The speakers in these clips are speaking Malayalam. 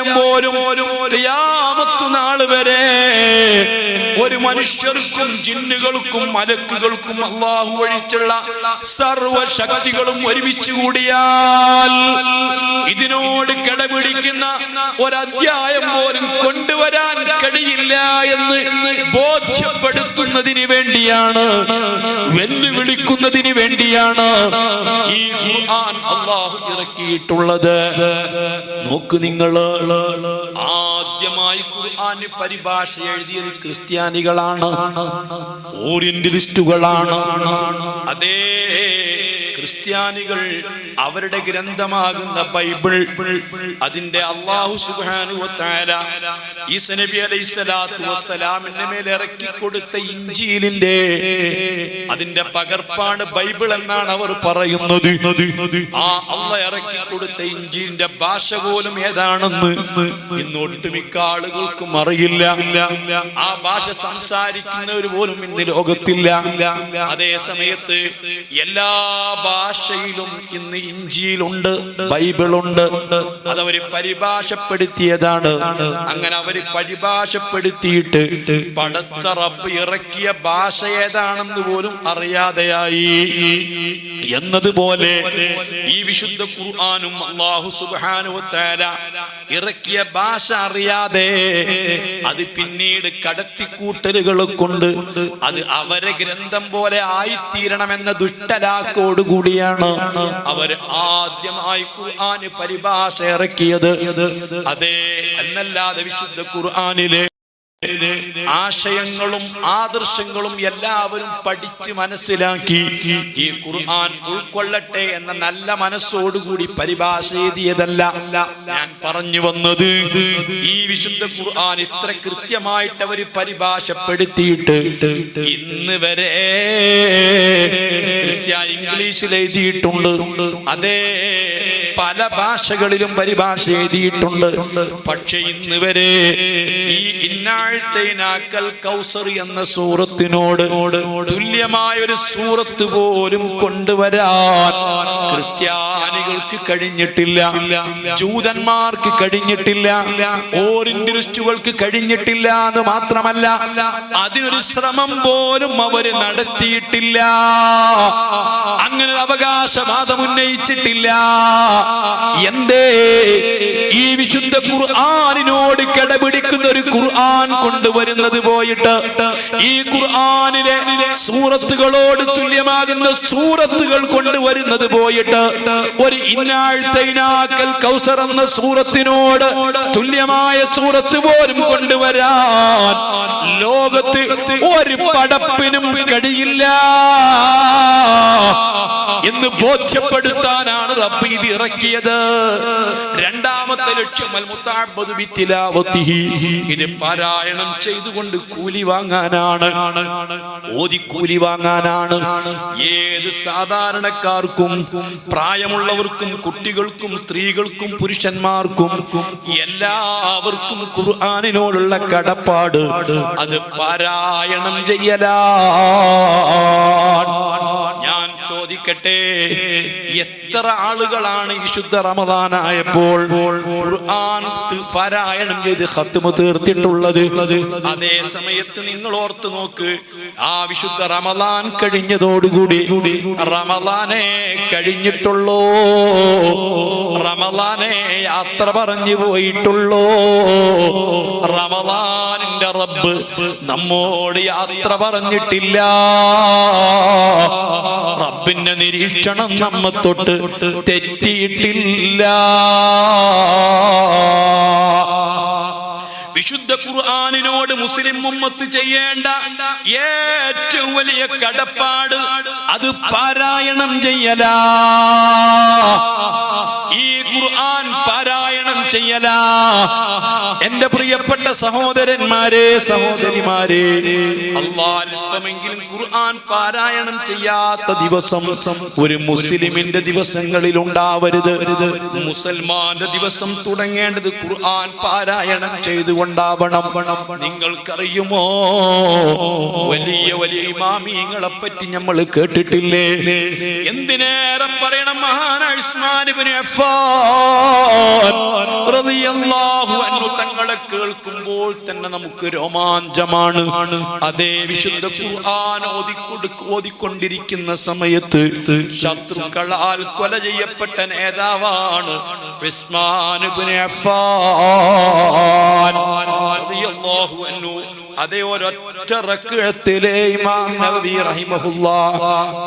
അധ്യായം പോലും ഖിയാമത്ത് നാൾ വരെ ഒരു മനുഷ്യർക്കും ജിന്നുകൾക്കും മലക്കുകൾക്കും അല്ലാഹു ഒഴിച്ചുള്ള സർവശക്തികളും ഒരുമിച്ച് കൂടിയാൽ ഇതിനോട് കിടപിടിക്കുന്ന ഒരധ്യായം പോലും കൊണ്ടുവരാൻ കഴിയില്ല എന്ന് ബോധ്യപ്പെടുത്തുന്നതിന് വേണ്ടിയാണ്, വെല്ലുവിളിക്കുന്നതിന് വേണ്ടിയാണ് ഈ ഖുർആൻ അല്ലാഹു ഇറക്കിയിട്ടുള്ളത്. നോക്ക് നിങ്ങൾ, ആദ്യമായി ഖുർആൻ പരിഭാഷ എഴുതിയത് ക്രിസ്ത്യാനികളാണ്, ഓറിയന്റലിസ്റ്റുകളാണ്. അതേ ക്രിസ്ത്യാനികൾ അവരുടെ ഗ്രന്ഥമാകുന്ന ബൈബിൾ, അതിന്റെ അല്ലാഹു സുബ്ഹാനഹു വ തആല ഈസ നബി അലൈഹിസ്സലാത്തു വസ്സലാമിന്റെ മേൽ ഇറക്കി കൊടുത്ത ഇഞ്ചീലിന്റെ അതിന്റെ പകർപ്പാണ് ബൈബിൾ എന്നാണ് അവർ പറയുന്നത്. ആ അല്ലാഹ് ഇറക്കി കൊടുത്ത ഇഞ്ചീലിന്റെ ഭാഷ പോലും ഏതാണെന്ന് ഇന്ന് ഒട്ടുമിക്ക ആളുകൾക്കും അറിയില്ല. ആ ഭാഷ സംസാരിക്കുന്നവർ പോലും ഇന്ന് ലോകത്തില്ല. അതേ സമയത്ത് എല്ലാ ഭാഷയിലും ഇന്ന് ഇഞ്ചീലുണ്ട്, ബൈബിളുണ്ട്. അതവര് പരിഭാഷപ്പെടുത്തിയതാണ്. അങ്ങനെ അവര് പരിഭാഷപ്പെടുത്തിയിട്ട് പടച്ച റബ്ബ് ഇറക്കിയ ഭാഷ ഏതാണെന്ന് പോലും അറിയാതെയായി. എന്നതുപോലെ ഈ വിശുദ്ധ ഖുർആനും അല്ലാഹു സുബ്ഹാനഹു വ തആല ഇറക്കിയ ഭാഷ അറിയാതെ അത് പിന്നീട് കടത്തിക്കൂട്ടലുകളെ കൊണ്ട് അത് അവരെ ഗ്രന്ഥം പോലെ ആയിത്തീരണമെന്ന ദുഷ്ടലാക്കോടുകൂടിയാണ് അവർ ആദ്യമായി ഖുർആന് പരിഭാഷ ഇറക്കിയത്. അതേ എന്നല്ലാതെ വിശുദ്ധ ഖുർആനിലെ ആശയങ്ങളും ആദർശങ്ങളും എല്ലാവരും പഠിച്ച് മനസ്സിലാക്കി ഈ ഖുർആൻ ഉൾക്കൊള്ളട്ടെ എന്ന നല്ല മനസ്സോടുകൂടി പരിഭാഷ എഴുതിയതല്ല. ഞാൻ പറഞ്ഞു വന്നത്, ഈ വിശുദ്ധ ഖുർആൻ ഇത്ര കൃത്യമായിട്ട് അവർ പരിഭാഷപ്പെടുത്തിയിട്ട് ഇന്ന് വരെ ക്രിസ്ത്യാനി ഇംഗ്ലീഷിൽ എഴുതിയിട്ടുണ്ട്. അതേ പല ഭാഷകളിലും പരിഭാഷ എഴുതിയിട്ടുണ്ട്. പക്ഷെ ഇന്ന് വരെ ഈ കൗസർ എന്ന സൂറത്തിനോട് തുല്യമായ ഒരു സൂറത്ത് പോലും കൊണ്ടുവരാൻ ക്രിസ്ത്യാനികൾക്ക് കഴിഞ്ഞിട്ടില്ല, ജൂതന്മാർക്ക് കഴിഞ്ഞിട്ടില്ല, ഓറിയന്റലിസ്റ്റുകൾക്ക് കഴിഞ്ഞിട്ടില്ല എന്ന് മാത്രമല്ല, അതിനൊരു ശ്രമം പോലും അവര് നടത്തിയിട്ടില്ല. അങ്ങനെ അവകാശവാദം ഉന്നയിച്ചിട്ടില്ല. എന്തേ? ഈ വിശുദ്ധ ഖുർആനിനോട് കിടപിടിക്കുന്ന ഒരു ഖുർആൻ കൊണ്ടുവരുന്നത് പോയിട്ട് ഈ ഖുർആനിലെ സൂറത്തുകളോട് തുല്യമാകുന്ന സൂറത്തുകൾ കൊണ്ടുവരുന്നത് പോയിട്ട് ഒരു ഇന്നാഴ്ത്തൈനാക്കൽ കൗസർ എന്ന സൂറത്തിനോട് തുല്യമായ സൂറത്ത് പോലും കൊണ്ടുവരാൻ ലോകത്ത് ഒരു പടപ്പിനും കഴിയില്ല എന്ന് ബോധ്യപ്പെടുത്താനാണ് റബ്ബ് ഇത് ഇറക്കിയത്. രണ്ടാമത്തെ ലക്ഷ്യം ഇത് പാരായണം ചെയ്തുകൊണ്ട് കൂലി വാങ്ങാനാണ്, ഓതി കൂലി വാങ്ങാനാണ്. ഏത് സാധാരണക്കാർക്കും, പ്രായമുള്ളവർക്കും, കുട്ടികൾക്കും, സ്ത്രീകൾക്കും, പുരുഷന്മാർക്കും എല്ലാവർക്കും ഖുർആനിനോടുള്ള കടപ്പാട് അത് പാരായണം ചെയ്യലാണ്. ഞാൻ ചോദിക്കട്ടെ, എത്ര ആളുകളാണ് വിശുദ്ധ റമദാനായപ്പോൾ ഖുർആൻ പാരായണം ചെയ്ത് ഖത്മ് തീർത്തിട്ടുള്ളത്? അതേ സമയത്ത് നിങ്ങൾ ഓർത്ത് നോക്ക്, ആ വിശുദ്ധ റമദാൻ കഴിഞ്ഞതോടുകൂടി റമദാനെ കഴിഞ്ഞിട്ടുള്ളൂ, റമദാനെ യാത്ര പറഞ്ഞു പോയിട്ടുള്ളൂ. റമദാനിന്റെ റബ്ബ് നമ്മോട് യാത്ര പറഞ്ഞിട്ടില്ല. റബ്ബിന്റെ നിരീക്ഷണം നമ്മെ തൊട്ട് തെറ്റിയിട്ടില്ല. വിശുദ്ധ ഖുർആനിനോട് മുസ്ലിം ഉമ്മത്ത് ചെയ്യേണ്ട ഏറ്റവും വലിയ കടപ്പാട് അത് പാരായണം ചെയ്യലാ. ഈ ഖുർആൻ പാരായണം ചെയ്യലാ. എന്റെ പ്രിയപ്പെട്ട സഹോദരന്മാരെ, സഹോദരിമാരെ, അല്ലാഹുവെങ്കിലും ഖുർആൻ പാരായണം ചെയ്യാത്ത ദിവസം ഒരു മുസ്ലിമിന്റെ ദിവസങ്ങളിൽ ഉണ്ടാവരുത്. മുസൽമാന്റെ ദിവസം തുടങ്ങേണ്ടത് ഖുർആൻ പാരായണം ചെയ്തുകൊണ്ടാവണം. നിങ്ങൾക്കറിയുമോ, വലിയ വലിയ ഇമാമിങ്ങളെ പറ്റി നമ്മൾ കേട്ടിട്ടില്ലേ? എന്തിനേറെ പറയണം, മഹാനായ ഉസ്മാൻ ഇബ്നു അഫ്ഫാൻ റളിയല്ലാഹു അൻഹു തങ്ങളെ കേൾക്കുമ്പോൾ തന്നെ നമുക്ക് രോമാഞ്ചമാണ്. അതേ വിശുദ്ധ ഖുർആൻ ഓതിക്കൊണ്ടിരിക്കുന്ന സമയത്ത് ശത്രുക്കളാൽ കൊല ചെയ്യപ്പെട്ട നേതാവാണ് ഉസ്മാൻ ഇബ്നു അഫ്ഫാൻ റളിയല്ലാഹു അൻഹു. അതേ ഒരൊറ്റ റക്അത്തിലെ ഇമാം നവവി റഹിമഹുല്ലാഹ്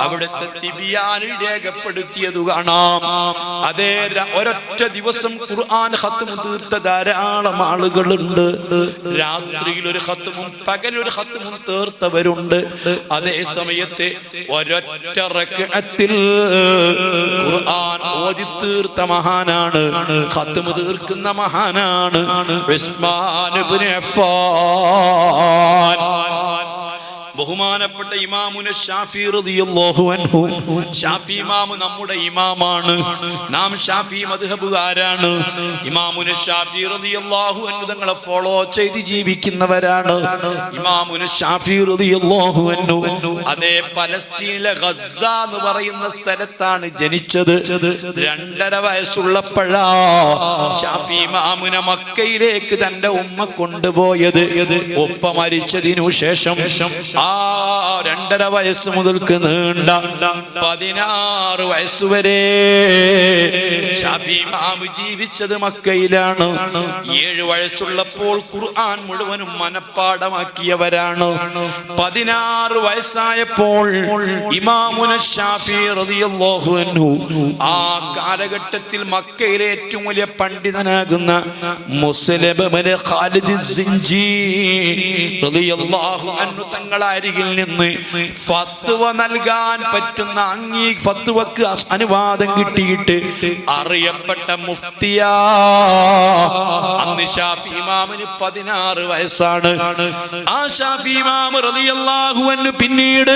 അവിടുത്തെ തിബിയാനിൽ രേഖപ്പെടുത്തിയത് കാണാം. അതേ ഒരൊറ്റ ദിവസം ഖുർആൻ ഖത്മ് തീർത്ത ധാരാളം ആളുകളുണ്ട്. രാത്രിയിൽ ഒരു ഖത്മും പകൽ ഒരു ഖത്മും തീർത്തവരുണ്ട്. അതേ സമയത്ത് ഒരൊറ്റ റക്അത്തിൽ ഖുർആൻ ഓതി തീർത്ത മഹാനാണ്, ഖത്മ് തീർക്കുന്ന മഹാനാണ് ഉസ്മാൻ ഇബ്നു അഫ്ഫാൻ. ബഹുമാനപ്പെട്ട ഇമാമുന ശാഫി റളിയല്ലാഹു അൻഹു. ശാഫി ഇമാം നമ്മുടെ ഇമാമാണ്. നാം ശാഫി മദ്ഹബുകാരാണ്. ഇമാമുന ശാഫി റളിയല്ലാഹു അൻഹു തങ്ങളെ ഫോളോ ചെയ്ത് ജീവിക്കുന്നവരാണ്. ഇമാമുന ശാഫി റളിയല്ലാഹു അൻഹു അതേ പലസ്തീനിലെ ഗസ്സ എന്ന് പറയുന്ന സ്ഥലത്താണ് ജനിച്ചത്. 2.5 വയസ്സുള്ളപ്പോഴാ ശാഫി ഇമാമുനെ മക്കയിലേക്ക് തന്റെ ഉമ്മ കൊണ്ടുപോയത്. ഉപ്പ മരിച്ചതിനു ശേഷം 2.5 വയസ്സ് മുതൽക്ക് നീണ്ട 16 വയസ്സ് വരെ ശാഫി ഇമാം ജീവിച്ചത് മക്കയിലാണ്. 7 വയസ്സുള്ളപ്പോൾ ഖുർആൻ മുഴുവനും മനപ്പാഠമാക്കിയവരാണ്. 16 വയസ്സായപ്പോൾ ഇമാമുന ശാഫി റളിയല്ലാഹു അൻഹു ആ കാലഘട്ടത്തിൽ മക്കയിലെ ഏറ്റവും വലിയ പണ്ഡിതനാകുന്ന മുസ്ലിം ഇബ്നു ഖാലിദ് സിഞ്ചി റളിയല്ലാഹു അൻഹു തങ്ങളെ അരികിൽ നിന്ന് ഫത്വ നൽകാൻ പറ്റുന്ന ഫത്വക്ക് അനുവാദം കിട്ടിയിട്ട് അറിയപ്പെട്ട മുഫ്തിയാ. അന്ന് ഷാഫി ഇമാമിന് 16 വയസ്സാണ്. ആ ഷാഫി ഇമാം റളിയല്ലാഹു അൻഹു പിന്നീട്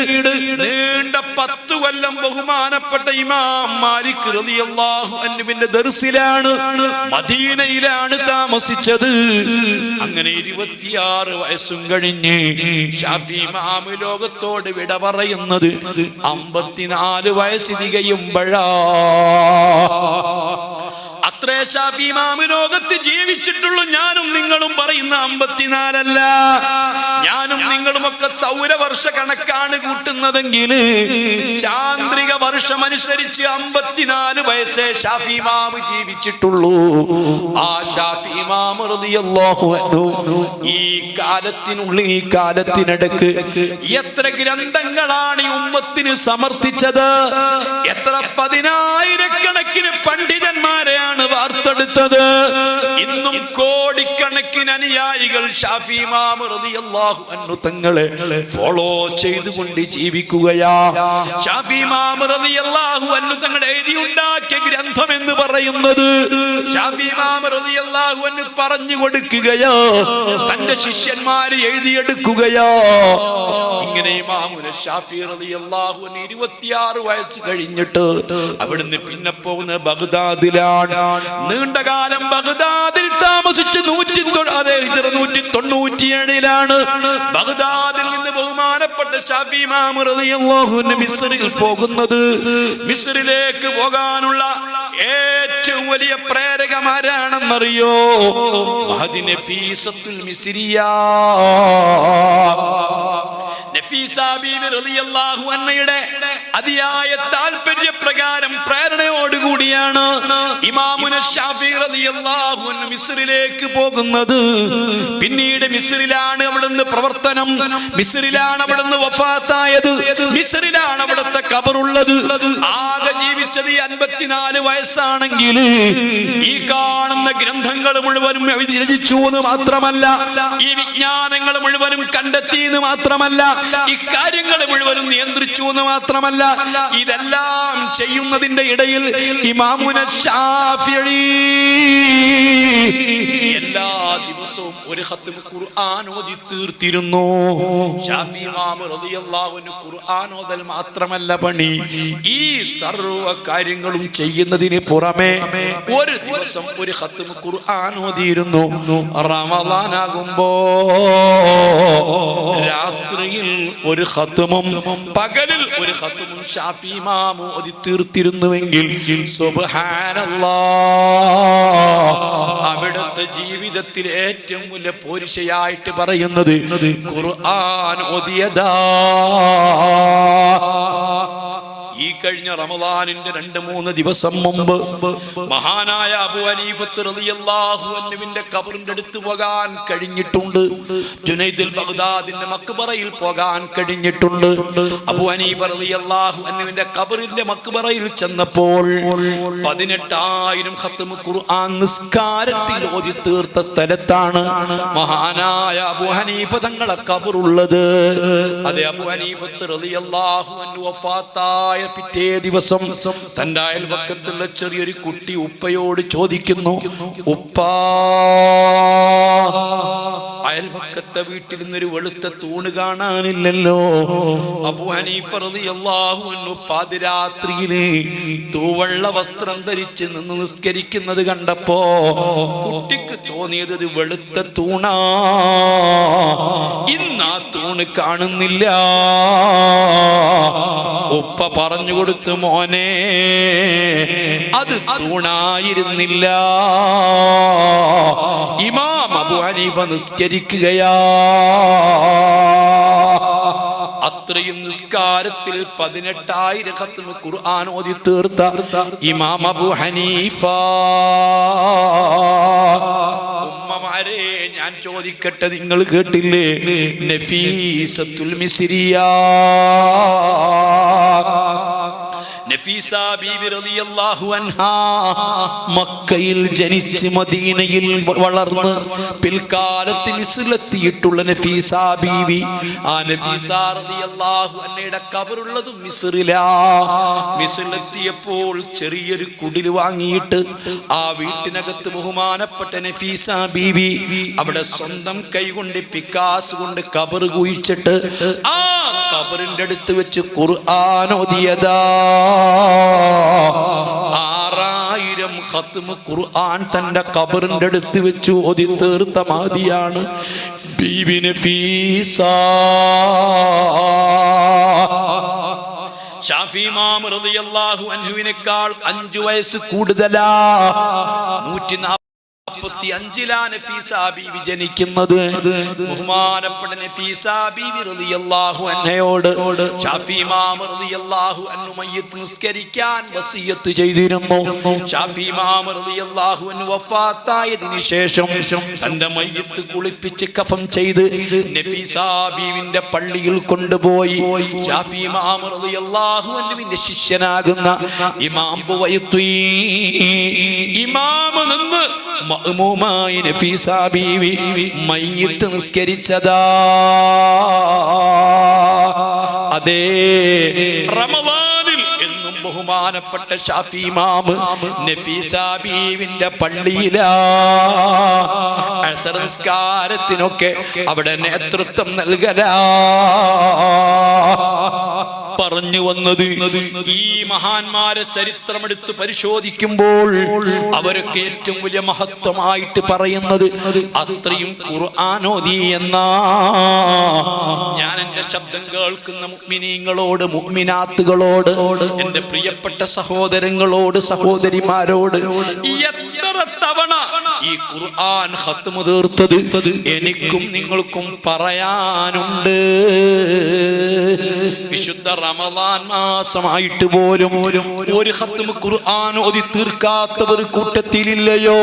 നീണ്ട 10 കൊല്ലം ബഹുമാനപ്പെട്ട ഇമാം മാലിക് റളിയല്ലാഹു അൻഹുവിന്റെ ദർസിലാണ്, മദീനയിലാണ് താമസിച്ചത്. അങ്ങനെ 26 വയസ്സും കഴിഞ്ഞ് ഷാഫി ഇമാം ലോകത്തോട് വിട പറയുന്നത് 54 വയസ്സ് തികയുമ്പോഴാ. അത്രേ ഷാഫി ഇമാം ലോകത്ത് ജീവിച്ചിട്ടുള്ളൂ. ഞാനും നിങ്ങളും പറയുന്ന 54 അല്ല. ഞാനും നിങ്ങളുമൊക്കെ സൗരവർഷ കണക്കാണ് കൂട്ടുന്നതെങ്കിൽ ചാന്ദ്രിക വർഷം അനുസരിച്ച് 54 വയസ്സേ ഷാഫി ഇമാം ജീവിച്ചിട്ടുള്ളൂ. ആ ഷാഫി ഇമാം റളിയല്ലാഹു അൻഹു ഈ കാലത്തിനുള്ളിൽ, ഈ കാലത്തിനിടക്ക് എത്ര ഗ്രന്ഥങ്ങളാണ് ഈ ഉമ്മത്തിന് സമർപ്പിച്ചത്, എത്ര 10,000 പണ്ഡിതന്മാരെയാണ് വാർത്തെടുത്തത്. ഇന്നും കോടിക്കണക്കിന് അനുയായികൾ ഷാഫി ഇമാം റളിയല്ലാഹു അൻഹു തങ്ങളെ ഫോളോ ചെയ്തുകൊണ്ട് ജീവിക്കുകയാ. ഷാഫി ഇമാം റളിയല്ലാഹു അൻഹു തങ്ങളെ എഴുതിയുണ്ടാക്കിയ ഗ്രന്ഥം എന്ന് പറയുന്നത് ഷാഫി ഇമാം റളിയല്ലാഹു അൻഹു പറഞ്ഞു കൊടുക്കുകയോ തന്റെ ശിഷ്യന്മാര് എഴുതിയെടുക്കുകയോ. ഇങ്ങനെ ഇമാമുന ശാഫി റളിയല്ലാഹു അൻഹു 26 വയസ്സ് കഴിഞ്ഞിട്ട് അവിടുന്ന് പിന്നെ പോകുന്ന ബഗ്ദാദിലാണ്. നീണ്ടകാലം ബഗ്ദാദിൽ താമസിച്ച് 197 ബഗ്ദാദിൽ നിന്ന് ബഹുമാനപ്പെട്ട ഷാഫി ഇമാം റളിയല്ലാഹു അൻഹു മിസ്രിൽ പോകുന്നത്. മിസ്രിലേക്ക് പോകാനുള്ള ഏറ്റവും വലിയ പ്രേരകമാരാണെന്നറിയോ? മഹദി നഫീസത്തുൽ മിസ്രിയ. നഫീസ ബീവി റളിയല്ലാഹു അൻഹയുടെ അതിയായ താല്പര്യപ്രകാരം പ്രേരണയോടുകൂടിയാണ് ഇമാമുന ശാഫി റളിയല്ലാഹു അൻഹു മിസ്രിലേക്ക് പോകുന്നത്. പിന്നീട് മിസ്രിലാണ് അവിടുന്ന് പ്രവർത്തനം, മിസ്രിലാണ് അവിടുന്ന് വഫാത്തായത്, മിസ്രിലാണ് അവിടുത്തെ ഖബറുള്ളത്. ആകെ ജീവിച്ചത് 54 വയസ്സാണെങ്കിൽ ഈ കാണുന്ന ഗ്രന്ഥങ്ങൾ മുഴുവനും രചിച്ചു എന്ന് മാത്രമല്ല, ഈ വിജ്ഞാനങ്ങൾ മുഴുവനും കണ്ടെത്തി എന്ന് മാത്രമല്ല, ഈ കാര്യങ്ങൾ മുഴുവനും നിയന്ത്രിച്ചു എന്ന് മാത്രമല്ല, ഇതെല്ലാം ചെയ്യുന്നതിന്റെ ഇടയിൽ ഇമാമുന ശാഫിഈ എല്ലാ ദിവസവും ഒരു ഖത്മ ഖുർആൻ ഓതി തീർത്തിരുന്നു. ശാഫി ഇമാം റളിയല്ലാഹു അൻഹു ഖുർആൻ ഓതൽ മാത്രമല്ല പണി, ഈ സർവ്വ കാര്യങ്ങളും ചെയ്യുന്നതിന് പുറമെ ഒരു ദിവസം ഒരു ഖത്മ ഖുർആൻ ഓതിയിരുന്നു. റമളാനാകുമ്പോ രാത്രിയിൽ ഒരു ഖത്മും പകലിൽ ഒരു ഖത്മും ശാഫി ഇമാം ഓതി തീർത്തിരുന്നുവെങ്കിൽ സുബ്ഹാനല്ലാഹ്, അവിടുത്തെ ജീവിതത്തിൽ ഏറ്റവും വലിയ പോരിശയായിട്ട് പറയുന്നത് ഖുർആൻ ഓതിയതാ. ഈ കഴിഞ്ഞ റമളാനിന്റെ 2-3 ദിവസം മുമ്പ് മഹാനായ അബൂ ഹനീഫത്ത് റളിയല്ലാഹു അൻഹുവിന്റെ ഖബറിന്റെ അടുത്ത് പോകാൻ കഴിഞ്ഞിട്ടുണ്ട്. ജുനൈദുൽ ബഗ്ദാദിന്റെ മക്ബറയിൽ പോകാൻ കഴിഞ്ഞിട്ടുണ്ട്. അബൂ ഹനീഫ റളിയല്ലാഹു അൻഹുവിന്റെ ഖബറിന്റെ മക്ബറയിൽ ചെന്നപ്പോൾ 18,000 ഖത്മ ഖുർആൻ നിസ്കാരത്തിൽ ഓതി തീർത്ത സ്ഥലത്താണ് മഹാനായ അബൂ ഹനീഫ തങ്ങളുടെ ഖബറുള്ളത്. അതെ, അബൂ ഹനീഫത്ത് റളിയല്ലാഹു അൻഹു വഫാത്തായ പിറ്റേ ദിവസം തന്റെ അയൽപക്കത്തുള്ള ചെറിയൊരു കുട്ടി ഉപ്പയോട് ചോദിക്കുന്നു, ഉപ്പാ, അയൽപക്കത്തെ വീട്ടിൽ നിന്നൊരു വെളുത്ത തൂണ് കാണാനില്ലല്ലോ. അബൂ ഹനീഫ റളിയല്ലാഹു അൻഹു പാതിരാത്രിയില് തൂവെള്ള വസ്ത്രം ധരിച്ച് നിന്ന് നിസ്കരിക്കുന്നത് കണ്ടപ്പോ കുട്ടിക്ക് തോന്നിയത് ഇത് വെളുത്ത തൂണാ. ഇന്ന് ആ തൂണ് കാണുന്നില്ല. ഉപ്പ പറഞ്ഞു കൊടുത്തു, മോനെ, അത് തൂണായിരുന്നില്ല, ഇമാം അബൂ ഹനീഫ നിസ്കരിക്കുകയാ. അത്രയും നിസ്കാരത്തിൽ 18,000 ഖത്മ ഖുർആൻ ഓതി തീർത്ത ഇമാം അബൂ ഹനീഫ. ഉമ്മമാരെ, ഞാൻ ചോദിക്കട്ടെ, നിങ്ങൾ കേട്ടില്ലേ നഫീസത്തുൽ മിസ്രിയ? നഫീസ ബീബി റളിയല്ലാഹു അൻഹാ മക്കയിൽ ജനിച്ച് മദീനയിൽ വളർന്ന് പിൽക്കാലത്ത് മിസ്റിലെത്തിയിട്ടുള്ള നഫീസ ബീബി. ആ നഫീസ റളിയല്ലാഹു അൻഹയുടെ ഖബറുള്ളത് മിസ്റിലാ. മിസ്റിലെത്തിയപ്പോൾ ചെറിയൊരു കുടിൽ വാങ്ങിയിട്ട് ആ വീട്ടിനകത്ത് ബഹുമാനപ്പെട്ട നഫീസ ബീബി അവിടെ സ്വന്തം കൈകൊണ്ട് പിക്കാസ് കൊണ്ട് ഖബർ കുഴിച്ചിട്ട് ആ ഖബറിന്റെ അടുത്ത് വെച്ച് ഖുർആൻ ഓതിയതാ. 6000 ഖത്മ ഖുർആൻ തന്റെ ഖബറിന്റെ അടുത്ത് വെച്ച് ഓതി തീർത്ത മഹദിയാണ് ബീബി നഫീസ. ശാഫി ഇമാം റളിയല്ലാഹു അൻഹുവിനേക്കാൾ 5 വയസ്സ് കൂടുതലാ. 145 നഫീസ ബീവി ജനിക്കുന്നത്. ബഹുമാനപ്പെട്ട നഫീസ ബീവി റളിയല്ലാഹു അൻഹയോട് ശാഫി ഇമാം റളിയല്ലാഹു അൻഹു മയ്യിത്ത് നിസ്കരിക്കാൻ വസിയത്ത് ചെയ്തിരുന്നു. ശാഫി ഇമാം റളിയല്ലാഹു അൻഹു വഫാത്തായതിനു ശേഷം തന്റെ മയ്യിത്ത് കുളിപ്പിച്ച് കഫൻ ചെയ്ത് നഫീസ ബീവിന്റെ പള്ളിയിൽ കൊണ്ടുപോയി ശാഫി ഇമാം റളിയല്ലാഹു അൻഹുവിന്റെ ശിഷ്യനാകുന്ന ഇമാം ബുവൈത്വി ഇമാം നിന്ന് മഅ്മൂമായി നഫീസ ബീവി മയ്യിത്ത് നിസ്കരിച്ചതാ. അതെ, റമളാനിൽ എന്നും ബഹുമാനപ്പെട്ട ശാഫി ഇമാം നഫീസ ബീവിന്റെ പള്ളിയിലാ. അസ്ർ നിസ്കാരത്തിനൊക്കെ അവിടെ നേതൃത്വം നൽകലാ. പറഞ്ഞു വന്നത്, ഈ മഹാന്മാരെ ചരിത്രമെടുത്ത് പരിശോധിക്കുമ്പോൾ അവരൊക്കെ ഏറ്റവും വലിയ മഹത്വമായിട്ട് പറയുന്നത് അത്രയും ഖുർആൻ ഓതി എന്നാ. ഞാൻ എന്റെ ശബ്ദം കേൾക്കുന്ന മുഅ്മിനീങ്ങളോട്, മുഅ്മിനാത്തുകളോട്, എന്റെ പ്രിയപ്പെട്ട സഹോദരങ്ങളോട്, സഹോദരിമാരോട് എത്ര തവണ ഈ ഖുർആൻ ഖത്മ തീർത്തത് എനിക്കും നിങ്ങൾക്കും പറയാനുണ്ട്. വിശുദ്ധ റമളാൻ മാസമായിട്ട് പോലും ഒരു ഖത്മ ഖുർആൻ ഓതി തീർക്കാത്തവർ കൂട്ടത്തിലില്ലയോ?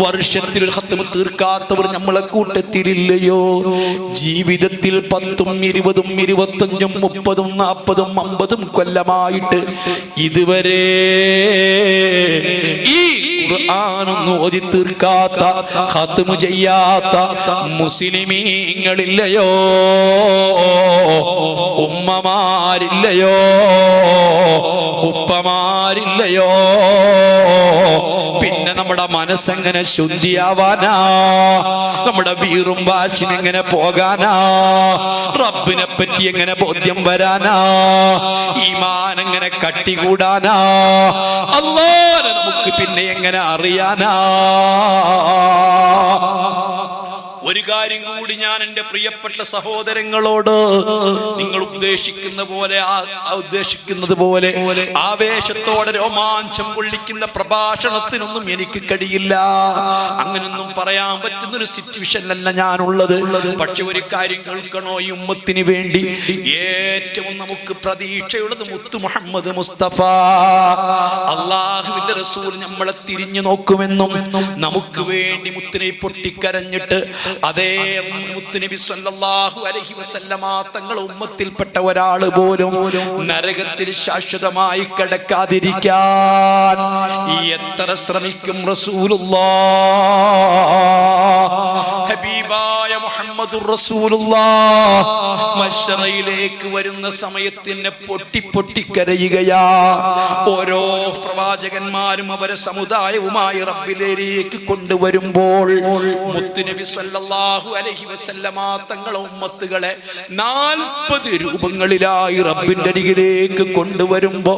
വർഷത്തിൽ ഒരു ഖത്മ തീർക്കാത്തവർ നമ്മളെ കൂട്ടത്തിലില്ലയോ? ജീവിതത്തിൽ 10ഉം 20ഉം 25ഉം 30ഉം 40ഉം 50ഉം കൊല്ലമായിട്ട് ഇതുവരെ ഈ ഖുർആൻ ഒന്ന് ഓതി തീർക്കാത്ത ഖത്മു ചെയ്യാത്ത മുസ്ലിമീങ്ങളില്ലയോ, ഉമ്മമാരില്ലയോ, ഉപ്പമാരില്ലയോ? പിന്നെ നമ്മുടെ മനസ്സെങ്ങനെ ശുദ്ധിയാവാനാ? നമ്മുടെ വീറും വാശിയും എങ്ങനെ പോകാനാ? റബ്ബിനെ പറ്റി എങ്ങനെ ബോധ്യം വരാനാ? ഈമാൻ എങ്ങനെ കട്ടികൂടാനാ? അല്ലാഹുവിനെ നമുക്ക് പിന്നെ എങ്ങനെ അറിയാനാ? ഒരു കാര്യം കൂടി ഞാൻ എൻ്റെ പ്രിയപ്പെട്ട സഹോദരങ്ങളോട്, നിങ്ങൾ ഉദ്ദേശിക്കുന്നത് പോലെ ആവേശത്തോടെ രോമാഞ്ചം കൊള്ളിക്കുന്ന പ്രഭാഷണത്തിനൊന്നും എനിക്ക് കഴിയില്ല. അങ്ങനൊന്നും പറയാൻ പറ്റുന്ന ഒരു സിറ്റുവേഷനിലല്ല ഞാനുള്ളത്. പക്ഷെ ഒരു കാര്യം കേൾക്കണോ, ഈ ഉമ്മത്തിന് വേണ്ടി ഏറ്റവും നമുക്ക് പ്രതീക്ഷയുള്ളത് മുത്തു മുഹമ്മദ് മുസ്തഫ അള്ളാഹുവിന്റെ റസൂൽ നമ്മളെ തിരിഞ്ഞു നോക്കുമെന്നും നമുക്ക് വേണ്ടി മുത്തിനെ പൊട്ടിക്കരഞ്ഞിട്ട് അതേ മുത്തുനബി സല്ലല്ലാഹു അലൈഹി വസല്ലമ തങ്ങളുടെ ഉമ്മത്തിൽപ്പെട്ട ഒരാള് പോലും നരകത്തിൽ ശാശ്വതമായി കിടക്കാതിരിക്കാൻ എത്ര ശ്രമിക്കും റസൂലുള്ളാഹ്. ഹബീബായ മുഹമ്മദുർ റസൂലുള്ളാഹ് മശ്റയിലേക്ക് വരുന്ന സമയത്തിന് പൊട്ടിക്കരയുകയാ. ഓരോ പ്രവാചകന്മാരും അവരെ സമുദായവുമായി റബ്ബിലേക്ക് കൊണ്ടുവരുമ്പോൾ മുത്തുനബി സല്ലല്ലാഹു അലൈഹി വസല്ലമ തങ്ങളുടെ ഉമ്മത്തുകളെ 40 രൂപങ്ങളിലായി റബ്ബിന്റെ അരികിലേക്ക് കൊണ്ടുവരുമ്പോ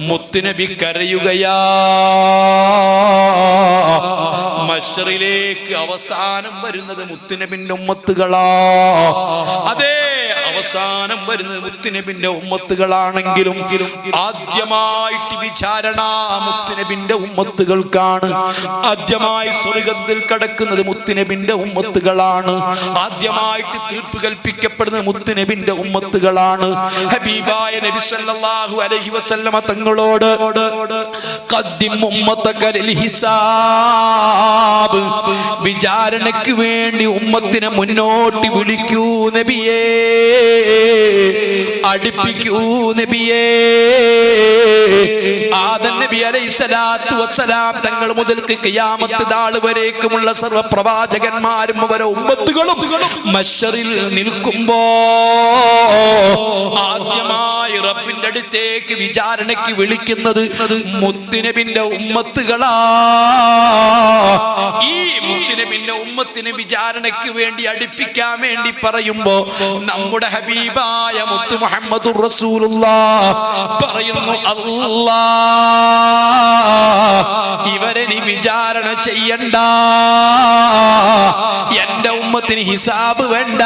മുത്തുനബി കരയുകയാ. മശ്റിലേക്ക് അവസാനം വരുന്നത് മുത്തുനബിന്റെ ഉമ്മത്തുകളാ. അതേ, അവസാനം വരുന്നത് മുത്തുനബിന്റെ ഉമ്മത്തുകളാണെങ്കിലും ആദ്യമായിട്ട് വിചാരണ മുത്തുനബിന്റെ ഉമ്മത്തുകൾക്കാണ്. ആദ്യമായി സ്വർഗ്ഗത്തിൽ കടക്കുന്നത് മുത്തുനബിന്റെ ഉമ്മത്തുകളാണ്. ആദ്യമായിട്ട് തീർപ്പ് കൽപ്പിക്കപ്പെടുന്നത് മുത്തുനബിന്റെ ഉമ്മത്തുകളാണ്. ഹബീബായ നബി സല്ലല്ലാഹു അലൈഹി വസല്ലമ തങ്ങളോട് ഖദ്ദിം ഉമ്മതക ലിൽ ഹിസാബ്, വിചാരണയ്ക്ക് വേണ്ടി ഉമ്മത്തിനെ മുന്നോട്ട് വിളിക്കൂ നബിയേ, അടുപ്പിക്കൂ നബിയേ. ആദം നബി അലൈഹിസ്സലാത്തു വസ്സലാം തങ്ങൾ മുതൽക്ക് ഖിയാമത്ത് നാൾ വരേക്കുമുള്ള സർവ്വ പ്രവാചകന്മാരും അവരെ ഉമ്മത്തുകളും മശ്ശറിൽ നിൽക്കുമ്പോ ആദ്യമായി റബ്ബിന്റെ അടുത്തേക്ക് വിചാരണയ്ക്ക് വിളിക്കുന്നത് മുത്തുനബിന്റെ ഉമ്മത്തുകളാ. ഈ മുത്തുനബിന്റെ ഉമ്മത്തിനെ വിചാരണയ്ക്ക് വേണ്ടി അടുപ്പിക്കാൻ വേണ്ടി പറയുമ്പോ നമ്മുടെ ഹബീബായ മുത്തു മുഹമ്മദുർ റസൂലുള്ളാഹ് പറയുന്നു, അല്ലാഹ് ഇവരെ നീ വിചാരണ ചെയ്യണ്ട, എന്റെ ഉമ്മത്തിന് ഹിസാബ് വേണ്ട,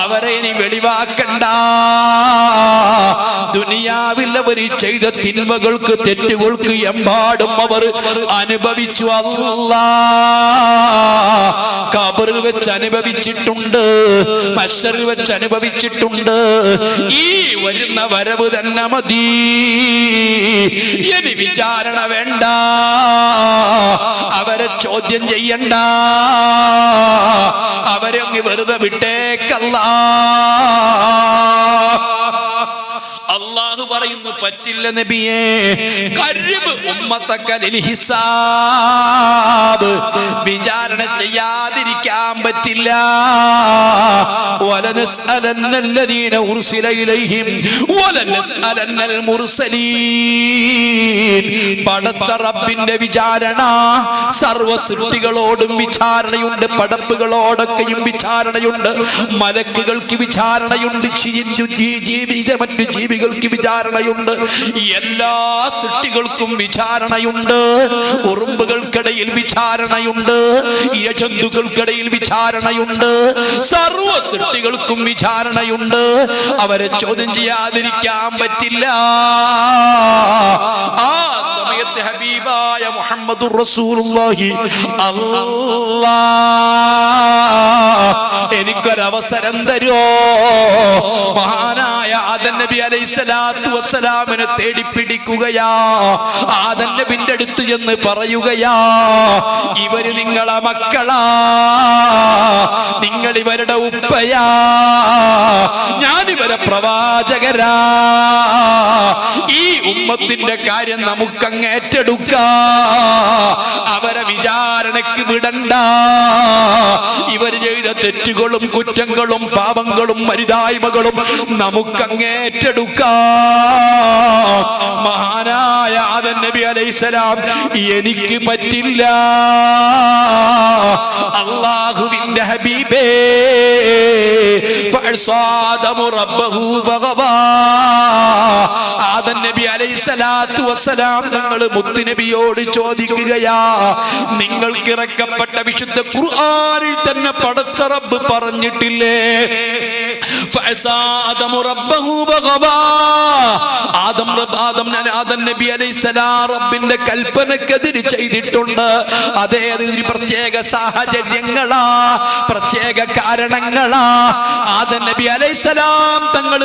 അവരെ നീ വെളിവാക്കണ്ട. ദുനിയാവിൽ അവർ ചെയ്ത തിന്മകൾക്ക് തെറ്റുകൾക്ക് എമ്പാടും അവർ അനുഭവിച്ചു. അല്ലാഹ് ഖബറിൽ വെച്ച് അനുഭവിച്ചിട്ടുണ്ട്, മശ്ശറിൽ വെച്ച് അനുഭവിച്ചിട്ടുണ്ട്. ഈ വരുന്ന വരവ് തന്നെ മതി, ഇനി വിചാരണ വേണ്ട, അവരെ ചോദ്യം ചെയ്യണ്ട, അവരെ അങ്ങ് വെറുതെ വിട്ടേക്കല്ലാ. അല്ലാഹു പറയുന്നു, പറ്റില്ല നബിയേ, ഖർബ് ഉമ്മതക ലിൽ ഹിസാബ്, വിചാരണ ചെയ്യാതിരിക്കാൻ പറ്റില്ല. വലനസ്അലന്നല്ലദീന ഉർസില ഇലൈഹിം വലനസ്അലന്നൽ മുർസലീൻ. പടച്ച റബ്ബിന്റെ വിചാരണ സർവ്വ സൃഷ്ടികളോടും വിചാരണയുണ്ട്, പടപ്പുകളോടൊക്കെയും വിചാരണയുണ്ട്, മലക്കുകൾക്ക് വിചാരണയുണ്ട്, മറ്റു ജീവികൾക്ക് വിചാരണയുണ്ട്, എല്ലാ സൃഷ്ടികൾക്കും വിചാരണയുണ്ട്. ഉറുമ്പുകൾക്കിടയിൽ വിചാരണയുണ്ട്, ഇഴജന്തുക്കൾക്കിടയിൽ വിചാരണയുണ്ട്, സർവ്വ സൃഷ്ടികൾക്കും വിചാരണയുണ്ട്. അവരെ ചോദ്യം ചെയ്യാതിരിക്കാൻ പറ്റില്ല. ആ സമയത്ത് ഹബീബായ മുഹമ്മദുർ റസൂലുള്ളാഹി അല്ലാഹ് എനിക്കൊരവസരം തരുമോ? മഹാനായ ആദം നബി അലൈഹിസ്സലാത്തു വസ്സലാമിനെ തേടിപ്പിടിക്കുകയാ. ആദം നബിന്റെ അടുത്ത് ചെന്ന് പറയുകയാ, ഇവര് നിങ്ങളെ മക്കളാ, നിങ്ങൾ ഇവരുടെ ഉപ്പയാ, ഞാനിവരെ പ്രവാചകരാ. ഈ ഉമ്മത്തിന്റെ കാര്യം നമുക്കങ്ങ് ഏറ്റെടുക്കാം. അവരെ വിചാരണയ്ക്ക് വിടണ്ട. ഇവർ ചെയ്ത തെറ്റുകളും കുറ്റങ്ങളും പാപങ്ങളും മരുതായ്മകളും നമുക്കങ്ങ് ഏറ്റെടുക്കാം. മഹാനായ ആദം നബി അലൈഹിസ്സലാം, എനിക്ക് പറ്റില്ല. അല്ലാഹുവിന്റെ ഹബീബേ, ഫഅസാദമു റബ്ബഹു ഫഗവാ. ആദം നബി അലൈഹിസ്സലാത്തു വസ്സലാം തങ്ങൾ മുത്തുനബിയോട് ചോദിക്കുകയാ, നിങ്ങൾക്ക് ഇറക്കപ്പെട്ട വിശുദ്ധ ഖുർആനിൽ തന്നെ പടച്ച റബ്ബ് പറഞ്ഞിട്ടില്ലേ, ഫഅസാദമു റബ്ബഹു ഫഗവാ. ആദം നബി അലൈഹിസ്സലാം റബ്ബിന്റെ കൽപ്പനക്കെതിരെ ചെയ്തിട്ടുണ്ട്. അതേ, ഒരു പ്രത്യേക സാഹചര്യങ്ങളാ, പ്രത്യേക കാരണങ്ങളാ. ആദം നബി അലൈഹിസ്സലാം തങ്ങൾ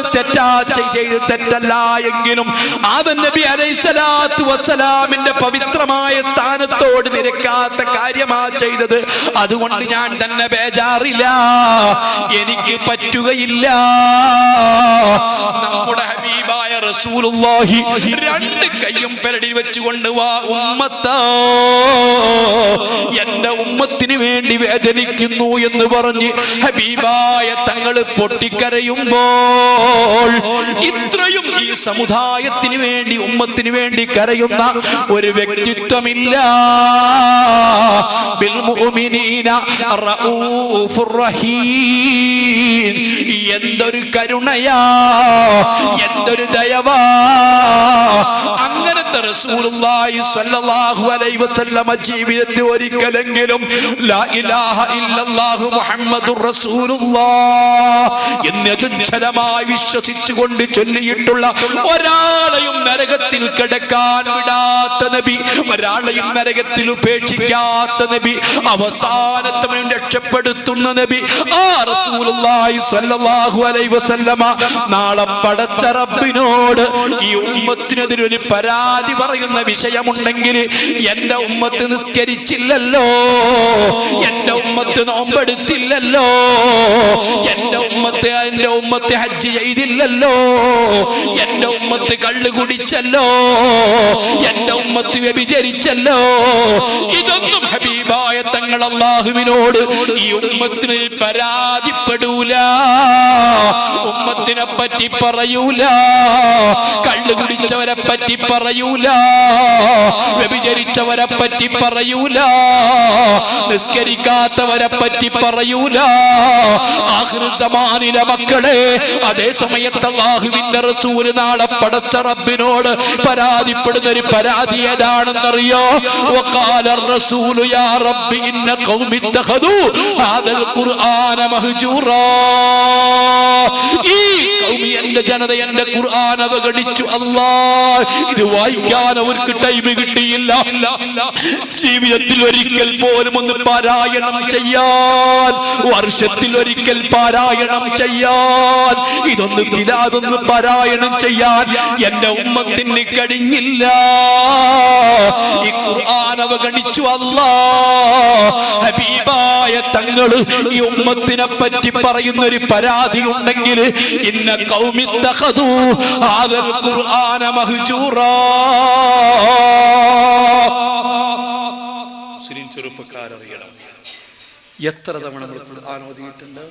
ചെയ്ത് തെറ്റല്ല എങ്കിലും ആദം നബി അലൈഹിസ്സലാത്തു വസ്സലാമിന്റെ പവിത്രമായ സ്ഥാനത്തോട് നിരക്കാത്ത കാര്യമാ ചെയ്തത്. അതുകൊണ്ട് ഞാൻ തന്നെ ബേജാറില്ല, എനിക്ക് പറ്റുകയില്ല. നമ്മുടെ ഹബീബായ റസൂലുള്ളാഹി രണ്ട് കൈയും പെരടിൽ വെച്ചുകൊണ്ട്, വാ ഉമ്മത്താ, എന്റെ ഉമ്മത്തിന് വേണ്ടി വേദനിക്കുന്നു എന്ന് പറഞ്ഞ് ഹബീബായ തങ്ങൾ പൊട്ടിക്കരയുമ്പോൾ, ഇത്രയും ഈ സമുദായത്തിന് വേണ്ടി ഉമ്മത്തിന് വേണ്ടി കരയുന്ന ഒരു വ്യക്തിത്വമില്ല. ബിൽ മുഅ്മിനീന റഊഫുർ റഹീം. എന്തൊരു കരുണയാ, എന്തൊരു ദയവാ. അങ്ങനത്തെ റസൂലുള്ളാഹി സ്വല്ലല്ലാഹു അലൈഹി വസല്ലമ ജീവിതത്തിൽ ഒരിക്കലെങ്കിലും ലാ ഇലാഹ ഇല്ലല്ലാഹു മുഹമ്മദുർ റസൂലുള്ളാഹ് എന്ന് അചഞ്ചലമായി വിശ്വസിച്ചുകൊണ്ട് ചൊല്ലിയിട്ടുള്ള ഒരാളെയും നരകത്തിൽ കിടക്കാൻ വിടാത്ത നബി, ഒരാളെയും നരകത്തിൽ ഉപേക്ഷിക്കാത്ത നബി, അവസാനത്തവൻ രക്ഷപ്പെടുത്തുന്ന നബി ആ റസൂലുള്ളാഹി സ്വല്ലല്ലാഹു അലൈഹി വസല്ലമ നാളെ പടച്ച റബ്ബിനോട് ഈ ഉമ്മത്തിനെതിരെ ഒരു പരാതി പറയുന്ന വിഷയമുണ്ടെങ്കിൽ, എന്റെ ഉമ്മത്ത് നിസ്കരിച്ചില്ലല്ലോ, എന്റെ ഉമ്മത്ത് നോമ്പെടുത്തില്ലല്ലോ, എന്റെ ഉമ്മത്ത് ഹജ്ജ് ചെയ്തില്ലല്ലോ, എന്റെ ഉമ്മത്ത് കള്ള് കുടിച്ചല്ലോ, എന്റെ ഉമ്മത്ത് വ്യഭിചരിച്ചല്ലോ, ഇതൊന്നും ഹബീബായ തങ്ങൾ അല്ലാഹുവിനോട് ഈ ഉമ്മത്തിന് പരാതിപ്പെടൂല. ഉമ്മത്തിനെ പറ്റി പറയൂല, കള്ള് കുടിച്ചവരെ പറ്റി പറയൂല, വ്യഭിചരിച്ചവരെ പറ്റി പറയൂല, നിസ്കരിക്കാത്തവരെ പറ്റി പറയൂല. ആഖിർ സമാനിലെ മക്കളെ, അതേ സമയത്ത് അല്ലാഹുവിന്റെ റസൂൽ നാളെ പടച്ച റബ്ബിനോട് പരാതിപ്പെടുന്ന ഒരു പരാതി ഏതാണെന്നറിയോ? വഖാല റസൂലു യാ റബ്ബി ഇന്ന ഖൗമി ഇത്തഖദു ഹാദൽ ഖുർആന മഹ്ജൂറാ. ഈ ഖൗമി, എന്റെ ജനത എന്റെ ഖുർആൻ അവഗണിച്ചു. അല്ലാഹ്, ഇത് വായിക്കാൻ അവർക്ക് ടൈം കിട്ടിയില്ല. ജീവിതത്തിൽ ഒരിക്കൽ പോലും ഒന്ന് പാരായണം ചെയ്യാൻ, വർഷത്തിൽ ഒരിക്കൽ പാരായണം ചെയ്യാൻ, ഇതൊന്ന് പാരായണം ചെയ്യാൻ എന്റെ ഉമ്മത്തിന് കഴിഞ്ഞില്ല. ഈ ഖുർആൻ അവഗണിച്ചു. അല്ലാഹ്, ഹബീബായ തങ്ങള് ഈ ഉമ്മത്തിനെ പറ്റി പറയുന്ന ഒരു പരാതി ഉണ്ടെങ്കിൽ, ഇന്ന ഖൗമി ഇത്തഖദു ഹാദൽ ഖുർആന മഹ്ജൂറാ. മുസ്ലിം ചെറുപ്പക്കാരറിയണം, എത്ര തവണ നമ്മൾ ഖുർആൻ ഓതിയിട്ടുണ്ട്.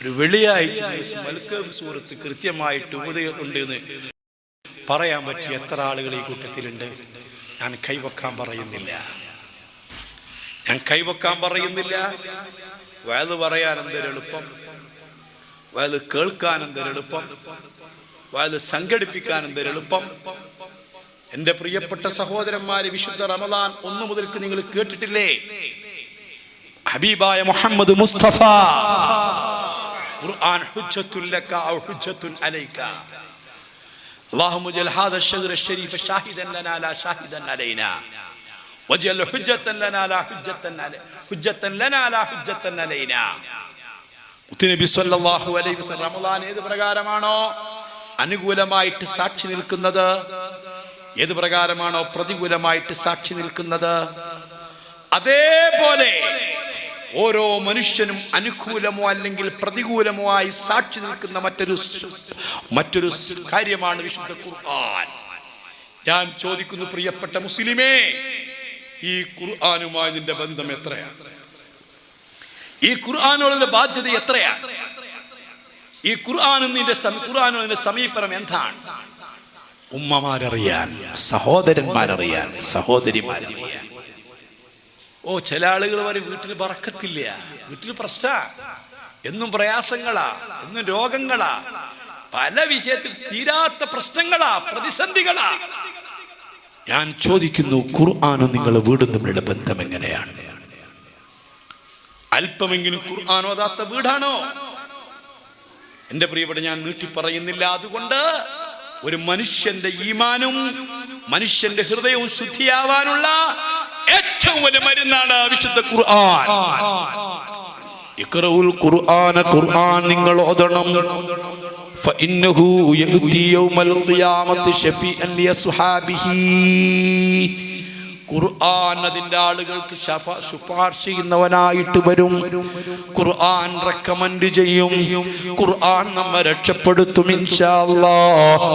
ഒരു വെള്ളിയാഴ്ച ദിവസം മൽക്കഫ് സൂറത്ത് കൃത്യമായിട്ട് ഓതിയിട്ടുണ്ട് എന്ന് പറയാൻ പറ്റിയ എത്ര ആളുകൾ ഈ കൂട്ടത്തിലുണ്ട്? ഞാൻ കൈവക്കാൻ പറയുന്നില്ല. വയത് പറയാൻ എന്തൊരു എളുപ്പം, വയത് കേൾക്കാൻ എന്തൊരു എളുപ്പം, വയത് സംഘടിപ്പിക്കാൻ എന്തൊരു എളുപ്പം. എന്റെ പ്രിയപ്പെട്ട സഹോദരന്മാരെ, വിശുദ്ധ റമദാൻ 1 മുതൽക്ക് നിങ്ങൾ കേട്ടിട്ടില്ലേ? ഹബീബായ മുഹമ്മദ് മുസ്തഫ, ഖുർആൻ ഹുജ്ജത്തുൽ ലക ഔ ഹുജ്ജത്തുൻ അലൈക. اللهم اجعل هذا الشهر الشريف شاهدا لنا لا شاهدا علينا വജഅൽ ഹുജ്ജത്തൻ ലനാ ലാ ഹുജ്ജത്തൻ ലനാ ലാ ഹുജ്ജത്തൻ അലൈനാ. മുത്തുനബി സ്വല്ലല്ലാഹു അലൈഹി വസല്ലം റമദാൻ ഏത് പ്രകാരമാണോ അനുകൂലമായിട്ട് സാക്ഷി നിൽക്കുന്നത്, ഏത് പ്രകാരമാണോ പ്രതികൂലമായിട്ട് സാക്ഷി നിൽക്കുന്നത്, അതേപോലെ ഓരോ മനുഷ്യനും അനുകൂലമോ അല്ലെങ്കിൽ പ്രതികൂലമോ ആയി സാക്ഷി നിൽക്കുന്ന മറ്റൊരു കാര്യമാണ് വിശുദ്ധ ഖുർആൻ. ഞാൻ ചോദിക്കുന്നു പ്രിയപ്പെട്ട മുസ്ലിമേ, ഈ ഖുർആനുമായി നിന്റെ ബന്ധം എത്രയാണ്? ഈ ഖുർആനോടുള്ള ബാധ്യത എത്രയാണ്? ഈ ഖുർആനിന്റെ സമീപനം എന്താണ്? ഉമ്മമാരറിയാൻ, സഹോദരന്മാരറിയാൻ, സഹോദരിമാരറിയാൻ. ചില ആളുകൾ പറയും വീട്ടിൽ ബറക്കത്തില്ല, വീട്ടിൽ പ്രശ്ന, എന്നും പ്രയാസങ്ങളാ, എന്നും രോഗങ്ങളാ, പല വിഷയത്തിൽ തീരാത്ത പ്രശ്നങ്ങളാ, പ്രതിസന്ധികളാ. ഞാൻ ചോദിക്കുന്നു, ഖുർആനും നിങ്ങൾ വീടും തമ്മിലുള്ള ബന്ധം എങ്ങനെയാണ്? അല്പമെങ്കിലും ഖുർആൻ ഓതാത്ത വീടാണോ? എന്റെ പ്രിയപ്പെട്ട, ഞാൻ നീട്ടി പറയുന്നില്ല. അതുകൊണ്ട് ഒരു മനുഷ്യന്റെ ഈമാനും മനുഷ്യന്റെ ഹൃദയവും ശുദ്ധിയാവാനുള്ള ഏറ്റവും വലിയ മരുന്നാണ് വിശുദ്ധ ഖുർആൻ. ഇഖ്റഉൽ ഖുർആന, ഖുർആൻ നിങ്ങൾ ഓതണം. ഫഇന്നഹു യഅതി യൗമൽ ഖിയാമത്തി ശഫീഅൻ ലിഅസ്ഹാബിഹി. ഖുർആൻ അതിന്റെ ആളുകൾക്ക് ശുപാർശ ചെയ്യുന്നവനായിട്ട് വരും. ഖുർആൻ റെക്കമെൻഡ് ചെയ്യും. ഖുർആൻ നമ്മെ രക്ഷപ്പെടുത്തും ഇൻഷാ അല്ലാഹ്.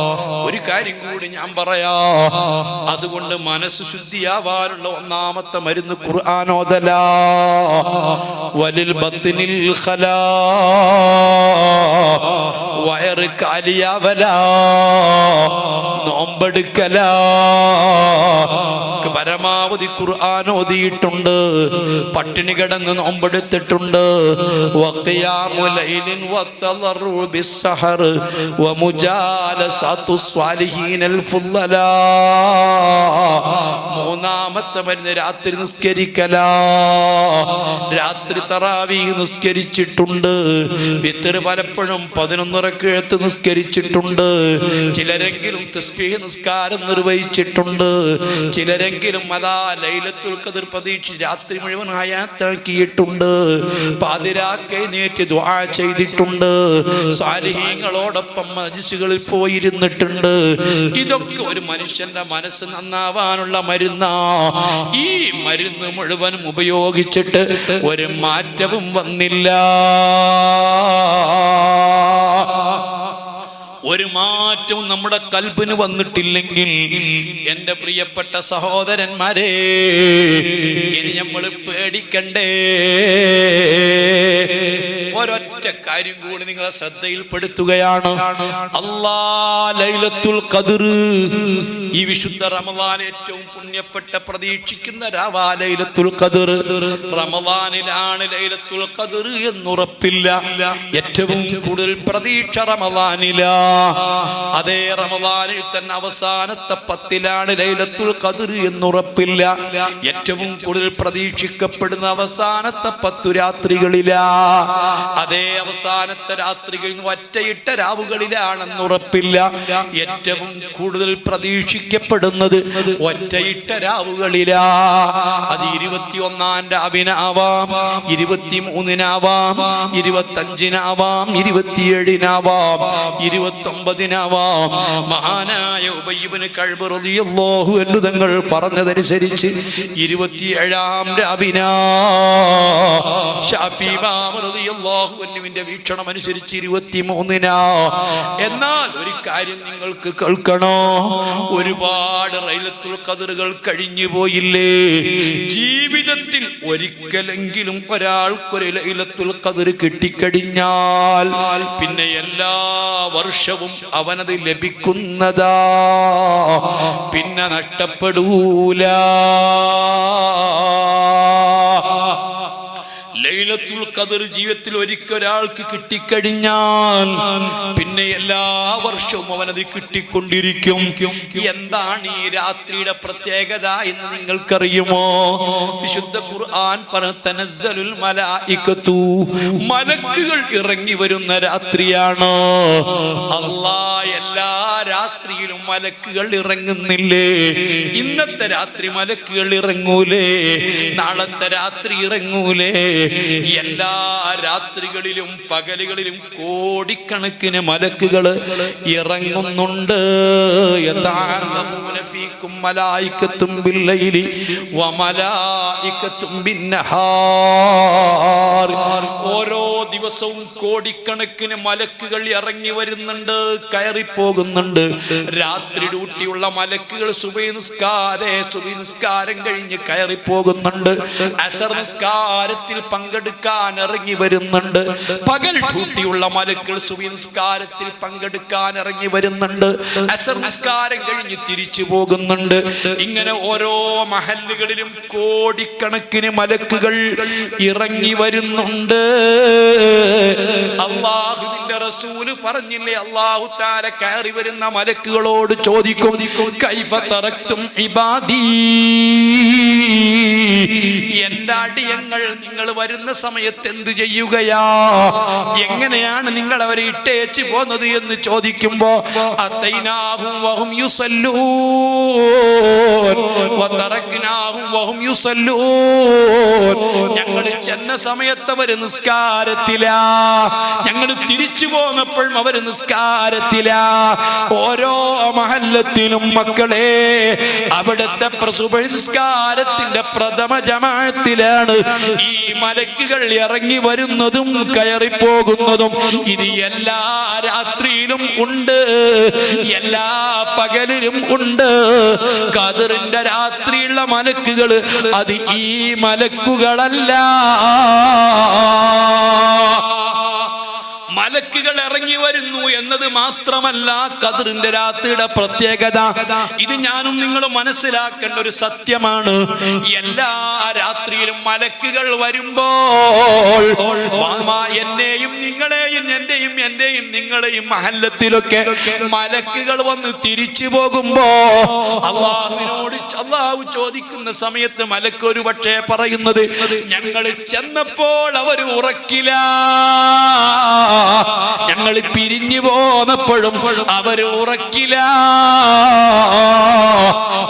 ഒരു കാര്യം കൂടി ഞാൻ പറയാ, അതുകൊണ്ട് മനസ്സ് ശുദ്ധിയാവാനുള്ള ഒന്നാമത്തെ മരുന്ന് ഖുർആൻ ഓതലാ. വലിൽ ബത്നിൽ ഖലാ, വയറ് കാലിയാവലാ, നോമ്പെടുക്കലാ. പരമാവധി ഖുർആൻ ഓതിയിട്ടുണ്ട്, പട്ടിണി കിടന്ന് നോമ്പെടുത്തിട്ടുണ്ട്. വഖിയാമു ലൈലിൻ വതളറു ബിസ്സഹർ വമുജാലസതു സ്വാലിഹീനൽ ഫുളലാ. മൂന്നാമത്തെ മരുന്ന് രാത്രി നിസ്കരിക്കലാ. രാത്രി തറാവീഹ് നിസ്കരിച്ചിട്ടുണ്ട്. വിത്ർ പലപ്പോഴും 11 റക്അത്ത് നിസ്കരിച്ചിട്ടുണ്ട്. ചിലരെങ്കിലും തസ്ബീഹ് നിസ്കാരം നിർവഹിച്ചിട്ടുണ്ട്. ചിലരെങ്കിലും അതാ ലൈലത്തുൽ ഖദ്ർ പ്രതീക്ഷിച്ച് രാത്രി മുഴുവൻ ഹയാത്താക്കിയിട്ടുണ്ട്. പാതിരാക്ക് എഴുന്നേറ്റ് ദുആ ചെയ്തിട്ടുണ്ട്. സാലിഹീങ്ങളോടൊപ്പം മജ്‌ലിസുകളിൽ പോയിരുന്നിട്ടുണ്ട്. ഇതൊക്കെ ഒരു മനുഷ്യന്റെ മനസ്സ് നന്നാവാനുള്ള മരുന്നാ. ഈ മരുന്ന് മുഴുവനും ഉപയോഗിച്ചിട്ട് ഒരു മാറ്റവും വന്നില്ല. ഒരു മാറ്റവും നമ്മുടെ കൽബിന് വന്നിട്ടില്ലെങ്കിൽ എൻ്റെ പ്രിയപ്പെട്ട സഹോദരന്മാരെ, ഇനി നമ്മൾ പേടിക്കണ്ടേ? ഒരൊറ്റ കാര്യം കൂടി നിങ്ങളെ ശ്രദ്ധയിൽപ്പെടുത്തുകയാണ്. ലൈലത്തുൽ ഖദ്ർ, ഈ വിശുദ്ധ റമദാൻ ഏറ്റവും പുണ്യപ്പെട്ട പ്രതീക്ഷിക്കുന്ന രാവാ ലൈലത്തുൽ ഖദ്ർ. റമദാനിലാണ് ലൈലത്തുൽ ഖദ്ർ എന്നുറപ്പില്ല. ഏറ്റവും കൂടുതൽ പ്രതീക്ഷ റമദാനിലാ. അതേ റമദാനിൽ തന്നെ അവസാനത്തെ 10 ലൈലത്തുൽ ഖദ്ർ എന്നുറപ്പില്ല. ഏറ്റവും കൂടുതൽ പ്രതീക്ഷിക്കപ്പെടുന്ന അവസാനത്തെ 10 രാത്രികളിലാ. അതേ അവസാനത്തെ രാത്രികൾ ഒറ്റയിട്ട രാവുകളിലാണെന്ന് ഉറപ്പില്ല. ഏറ്റവും കൂടുതൽ പ്രതീക്ഷിക്കപ്പെടുന്നത് ഒറ്റയിട്ട രാവുകളിലാ. അത് 21-ാം രാവിനാവാം, 23-നാവാം, 25-നാവാം, 27-നാവാം, 29-നാവാം. മഹാനായ ഉബയ്യ് ഇബ്നു കഅബ് റളിയല്ലാഹു അൻഹു തങ്ങൾ പറഞ്ഞതനുസരിച്ച് 27-ാം രാവിനാ. ശാഫി ഇമാം റളിയല്ലാഹു അൻഹുവിന്റെ വീക്ഷണം അനുസരിച്ച് 23-നാ. എന്നാൽ ഒരു കാര്യം നിങ്ങൾക്ക് കേൾക്കണോ? ഒരുപാട് ലൈലത്തുൽ ഖദ്റുകൾ കഴിഞ്ഞു പോയില്ലേ? ജീവിതത്തിൽ ഒരിക്കലെങ്കിലും ഒരാൾക്കൊരു ലൈലത്തുൽ ഖദ്ർ കിട്ടിക്കഴിഞ്ഞാൽ പിന്നെ എല്ലാ വർഷവും അവനത് ലഭിക്കുന്നതാ, പിന്നെ നഷ്ടപ്പെടൂല. ലൈലത്തുൽ ഖദ്ർ ജീവിതത്തിൽ ഒരിക്കൊരാൾക്ക് കിട്ടിക്കഴിഞ്ഞാൽ പിന്നെ എല്ലാ വർഷവും അവനത് കിട്ടിക്കൊണ്ടിരിക്കും. എന്താണ് ഈ രാത്രിയുടെ പ്രത്യേകത എന്ന് നിങ്ങൾക്കറിയുമോ? വിശുദ്ധ ഖുർആൻ പറഞ്ഞു, തനസ്സലുൽ മലായികതു, മലക്കുകൾ ഇറങ്ങി വരുന്ന രാത്രിയാണ്. അല്ലാഹ് എല്ലാ രാത്രിയിലും മലക്കുകൾ ഇറങ്ങുന്നില്ലേ? ഇന്നത്തെ രാത്രി മലക്കുകൾ ഇറങ്ങൂലേ? നാളത്തെ രാത്രി ഇറങ്ങൂലേ? എല്ലാ രാത്രികളിലും പകലുകളിലും കോടിക്കണക്കിന് മലക്കുകൾ ഇറങ്ങുന്നുണ്ട്. യതഅഖബൂന മലായികത്തും ബില്ലൈലി വമലായികത്തും ബിന്നഹാർ. ഓരോ ദിവസവും കോടിക്കണക്കിന് മലക്കുകൾ ഇറങ്ങി വരുന്നുണ്ട്, കയറിപ്പോകുന്നുണ്ട്. രാത്രി ഡ്യൂട്ടിയുള്ള മലക്കുകൾ സുബഹി നിസ്കാരം കഴിഞ്ഞ് കയറിപ്പോകുന്നുണ്ട്. അസർ നിസ്കാരത്തിൽ പങ്കെടുക്കാൻ ഇറങ്ങി വരുന്നുണ്ട്. പകൽ ഡ്യൂട്ടിയുള്ള മലക്കുകൾ സുബഹി നിസ്കാരത്തിൽ പങ്കെടുക്കാൻ ഇറങ്ങി വരുന്നുണ്ട്. അസർ നിസ്കാരം കഴിഞ്ഞ് തിരിച്ചു പോകുന്നുണ്ട്. ഇങ്ങനെ ഓരോ മഹല്ലുകളിലും കോടിക്കണക്കിന് മലക്കുകൾ ഇറങ്ങി വരുന്നുണ്ട്. അല്ലാഹുവിന്റെ റസൂല് പറഞ്ഞില്ലേ, അല്ലാഹു തആല കയറി വരുന്ന മലക്കുകളോട് ചോദിക്കും, കൈഫ തറക്തും ഇബാദി, എന്റെ അടിയങ്ങൾ നിങ്ങൾ വരുന്ന സമയത്ത് എന്ത് ചെയ്യുകയാ, എങ്ങനെയാണ് നിങ്ങൾ അവരെ ഇട്ടേച്ച് പോന്നത് എന്ന് ചോദിക്കുമ്പോ അതൈനാഹും വഹും യുസല്ലൂൻ വതറക്നാഹും വഹും യുസല്ലൂൻ. ഞങ്ങൾ ചെന്ന സമയത്ത് അവർ നിസ്കാരത്തിലാ, ഞങ്ങൾ തിരിച്ചു പോന്നപ്പോഴും അവർ നിസ്കാരത്തിലാ. ഓരോ മഹല്ലത്തിലും മക്കളെ അവിടുത്തെ സുബഹി നിസ്കാരത്തിന്റെ പ്രഥമ ജമാഅത്തിലാണ് ഈ മലക്കുകൾ ഇറങ്ങി വരുന്നതും കയറിപ്പോകുന്നതും. ഇത് എല്ലാ രാത്രിയിലും ഉണ്ട്, എല്ലാ പകലിലും ഉണ്ട്. ഖദറിന്റെ രാത്രിയുള്ള മലക്കുകൾ അത് ഈ മലക്കുകളല്ല. മലക്കുകൾ ഇറങ്ങി വരുന്നു എന്നത് മാത്രമല്ല ഖദറിന്റെ രാത്രിയുടെ പ്രത്യേകത. ഇത് ഞാനും നിങ്ങളും മനസ്സിലാക്കേണ്ട ഒരു സത്യമാണ്. എല്ലാ രാത്രിയിലും മലക്കുകൾ വരുമ്പോൾ എന്നെയും നിങ്ങളെയും എന്റെയും നിങ്ങളെയും മഹല്ലത്തിലൊക്കെ മലക്കുകൾ വന്ന് തിരിച്ചു പോകുമ്പോ അള്ളാഹു ചോദിക്കുന്ന സമയത്ത് മലക്ക് ഒരു പക്ഷേ പറയുന്നത്, ഞങ്ങൾ ചെന്നപ്പോൾ അവർ ഉറക്കില്ല, ഞങ്ങൾ പിരിഞ്ഞു പോന്നപ്പോഴും അവർ ഉറക്കില്ല.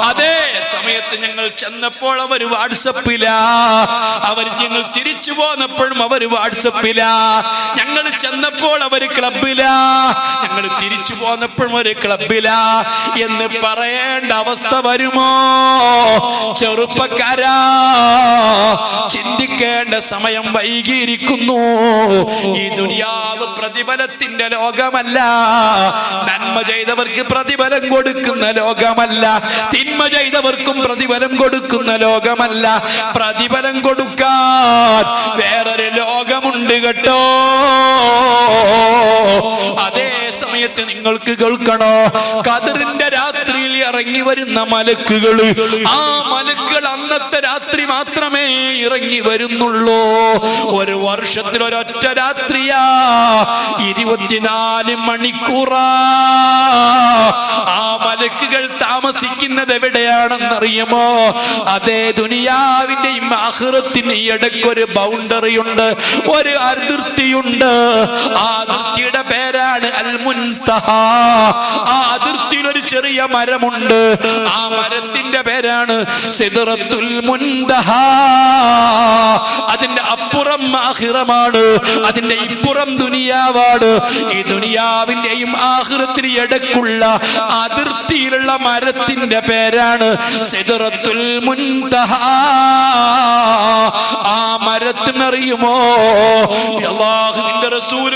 അതേ സമയത്ത് ഞങ്ങൾ ചെന്നപ്പോൾ അവർ വാട്സപ്പില, ഞങ്ങൾ തിരിച്ചു പോന്നപ്പോഴും അവർ വാട്സപ്പില. ഞങ്ങൾ ചെന്നപ്പോൾ അവർ ക്ലബില, ഞങ്ങൾ തിരിച്ചു പോന്നപ്പോഴും ഒരു ക്ലബില എന്ന് പറയേണ്ട അവസ്ഥ വരുമോ? ചെറുപ്പക്കാരാ, ചിന്തിക്കേണ്ട സമയം വൈകിയിരിക്കുന്നു. ഈ ദുനിയാവ് പ്രതിഫലത്തിന്റെ ലോകമല്ല, നന്മ ചെയ്തവർക്ക് പ്രതിഫലം കൊടുക്കുന്ന ലോകമല്ല, തിന്മ ചെയ്തവർക്കും പ്രതിഫലം കൊടുക്കുന്ന ലോകമല്ല. പ്രതിഫലം കൊടുക്കാൻ വേറൊരു ലോകമുണ്ട് കേട്ടോ. അതേ സമയത്ത് നിങ്ങൾക്ക് കേൾക്കണോ, ഖദറിന്റെ രാത്രിയിൽ ഇറങ്ങി വരുന്ന മലക്കുകൾ, ആ മലക്കുകൾ അന്നത്തെ രാത്രി മാത്രമേ ഇറങ്ങി വരുന്നുള്ളൂ. ഒരു വർഷത്തിൽ ഒരൊറ്റ രാത്രിയാ, 24 മണിക്കൂറാ. ആ മലക്കുകൾ താമസിക്കുന്നത് എവിടെയാണെന്നറിയുമോ? അതേ ദുനിയാവിന്റെയും ആഖിറത്തിന്റെയും ഇടയ്ക്കൊരു ബൗണ്ടറി ഉണ്ട്, ഒരു അതിർത്തിയുണ്ട്. ആ അതിർത്തിയുടെ പേരാണ് അൽ മുൻതഹ. ആ അതിർത്തിയിൽ ഒരു ചെറിയ മരമുണ്ട്, ആ മരത്തിന്റെ പേരാണ് സിദ്റത്തുൽ മുൻതഹ. അതിന്റെ അപ്പുറം ആഖിറമാണ്, അതിന്റെ ഇപ്പുറം ദുനിയാവാണ്. ഈ ദുനിയാവിന്റെയും ആഖിറത്തിനും ഇടയ്ക്കുള്ള അതിർത്തിയിലുള്ള മരത്തിന്റെ പേരാണ് സിദ്റത്തുൽ മുൻതഹ. ആ മരത്തിനറിയുമോ? അല്ലാഹുവിന്റെ റസൂല്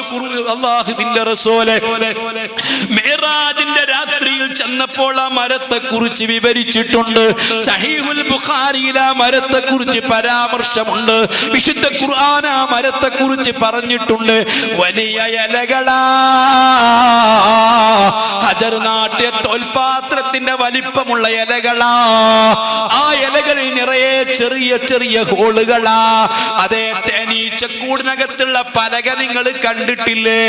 മിഅ്റാജിന്റെ രാത്രിയിൽ ചെന്നപ്പോൾ ആ മരത്തെ കുറിച്ച് വിവരിച്ചിട്ടുണ്ട്. സഹീഹുൽ ബുഖാരിയിൽ ആ മരത്തെ കുറിച്ച് പരാമർശമുണ്ട്. വിശുദ്ധ ഖുർആൻ ആ മരത്തെ കുറിച്ച് പറഞ്ഞിട്ടുണ്ട്. വലിയ ഇലകളാ, ഹജർ നാട്യ തോൽപാത്രത്തിന്റെ വലിപ്പമുള്ള ഇലകളാ. ആ ഇലകളിൽ നിറയെ ചെറിയ ചെറിയ ഹോളുകളാ. അതേ തേനീച്ചക്കൂടിനകത്തുള്ള പലക നിങ്ങൾ കണ്ടിട്ടില്ലേ?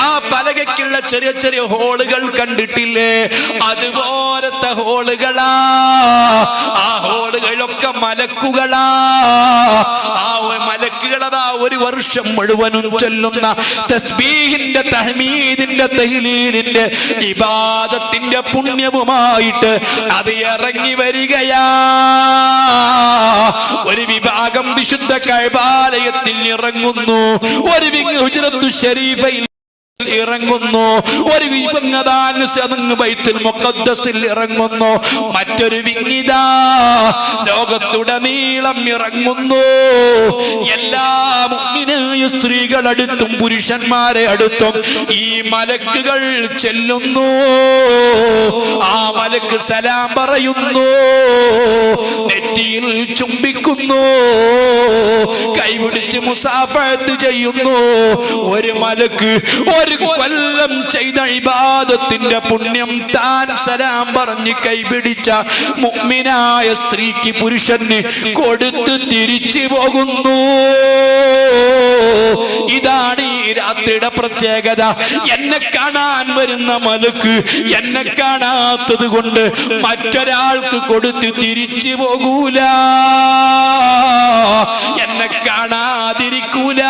ആ പലകയ്ക്കുള്ള ചെറിയ ചെറിയ ഹോളുകൾ കണ്ടിട്ടില്ലേ? അതുപോലത്തെ ഹോളുകളാ. ആ ഹോളുകളൊക്കെ മലക്കുകളാ. ആ മലക്കുകൾ അതാ ഒരു വർഷം മുഴുവനും ചൊല്ലുന്ന തസ്ബീഹിന്റെ തഹ്മീദിന്റെ തഹ്ലീലിന്റെ ഇബാദത്തിന്റെ പുണ്യവുമായിട്ട് അത് ഇറങ്ങി വരികയാ. ഒരു വിഭാഗം വിശുദ്ധ കഅബാലയത്തിൽ ഇറങ്ങുന്നു, ഒരു ഹുജ്റത്തു ശരീഫയിൽ ഇറങ്ങുന്നു, ഒരു വിങ്ങതാങ് ബൈത്തുൽ മുഖദ്ദസിൽ ഇറങ്ങുന്നു, മറ്റൊരു വിങ്ങിതാ ലോകത്തുടനീളം ഇറങ്ങുന്നു. എല്ലാ മുഅ്മിനായ സ്ത്രീകളടുത്തും പുരുഷന്മാരെ അടുത്തും ഈ മലക്കുകൾ ചെല്ലുന്നു. ആ മലക്ക് സലാം പറയുന്നു, നെറ്റിയിൽ ചുംബിക്കുന്നു, കൈപിടിച്ച് മുസാഫഹത്ത് ചെയ്യുന്നു. ഒരു മലക്ക് ഒരു കൊല്ലം ചെയ്ത ഇബാദത്തിന്റെ പുണ്യം താൻ സലാം പറഞ്ഞ് കൈപിടിച്ച മുഅ്മിനായ സ്ത്രീക്ക് പുരുഷന് കൊടുത്ത് തിരിച്ചു പോകുന്നു. ഇതാണ് ഈ രാത്രിയുടെ പ്രത്യേകത. എന്നെ കാണാൻ വരുന്ന മലക്ക് എന്നെ കാണാത്തത് കൊണ്ട് മറ്റൊരാൾക്ക് കൊടുത്ത് തിരിച്ചു പോകൂല, എന്നെ കാണാതിരിക്കൂല.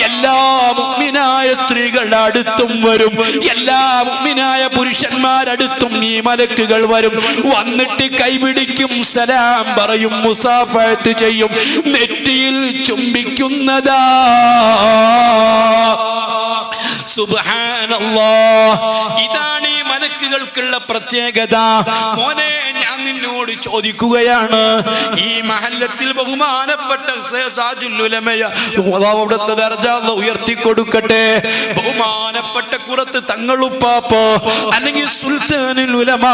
എല്ലാ മുഅ്മിനായ സ്ത്രീകളുടെ അടുത്തും വരും, എല്ലാ മുഅ്മിനായ പുരുഷന്മാരടുത്തും ഈ മലക്കുകൾ വരും. വന്നിട്ട് കൈപിടിക്കും, സലാം പറയും, മുസാഫഹത്ത് ചെയ്യും, നെറ്റിയിൽ ചുംബിക്കുന്നതാ. സുബ്ഹാനല്ലാഹ്, ഇതാണ് ഈ മലക്കുകൾക്കുള്ള പ്രത്യേകത. മോനെ, ഞാൻ നിന്നോട് ചോദിക്കുകയാണ്, ഈ മഹല്ലത്തിൽ ബഹുമാനപ്പെട്ട താജുൽ ഉലമയ അവിടുത്തെ ദർജ ഉയർത്തി കൊടുക്കട്ടെ, ബഹുമാനപ്പെട്ട കുറത്ത് തങ്ങളുപ്പാപ്പ അല്ലെങ്കിൽ സുൽത്താനുൽ ഉലമ,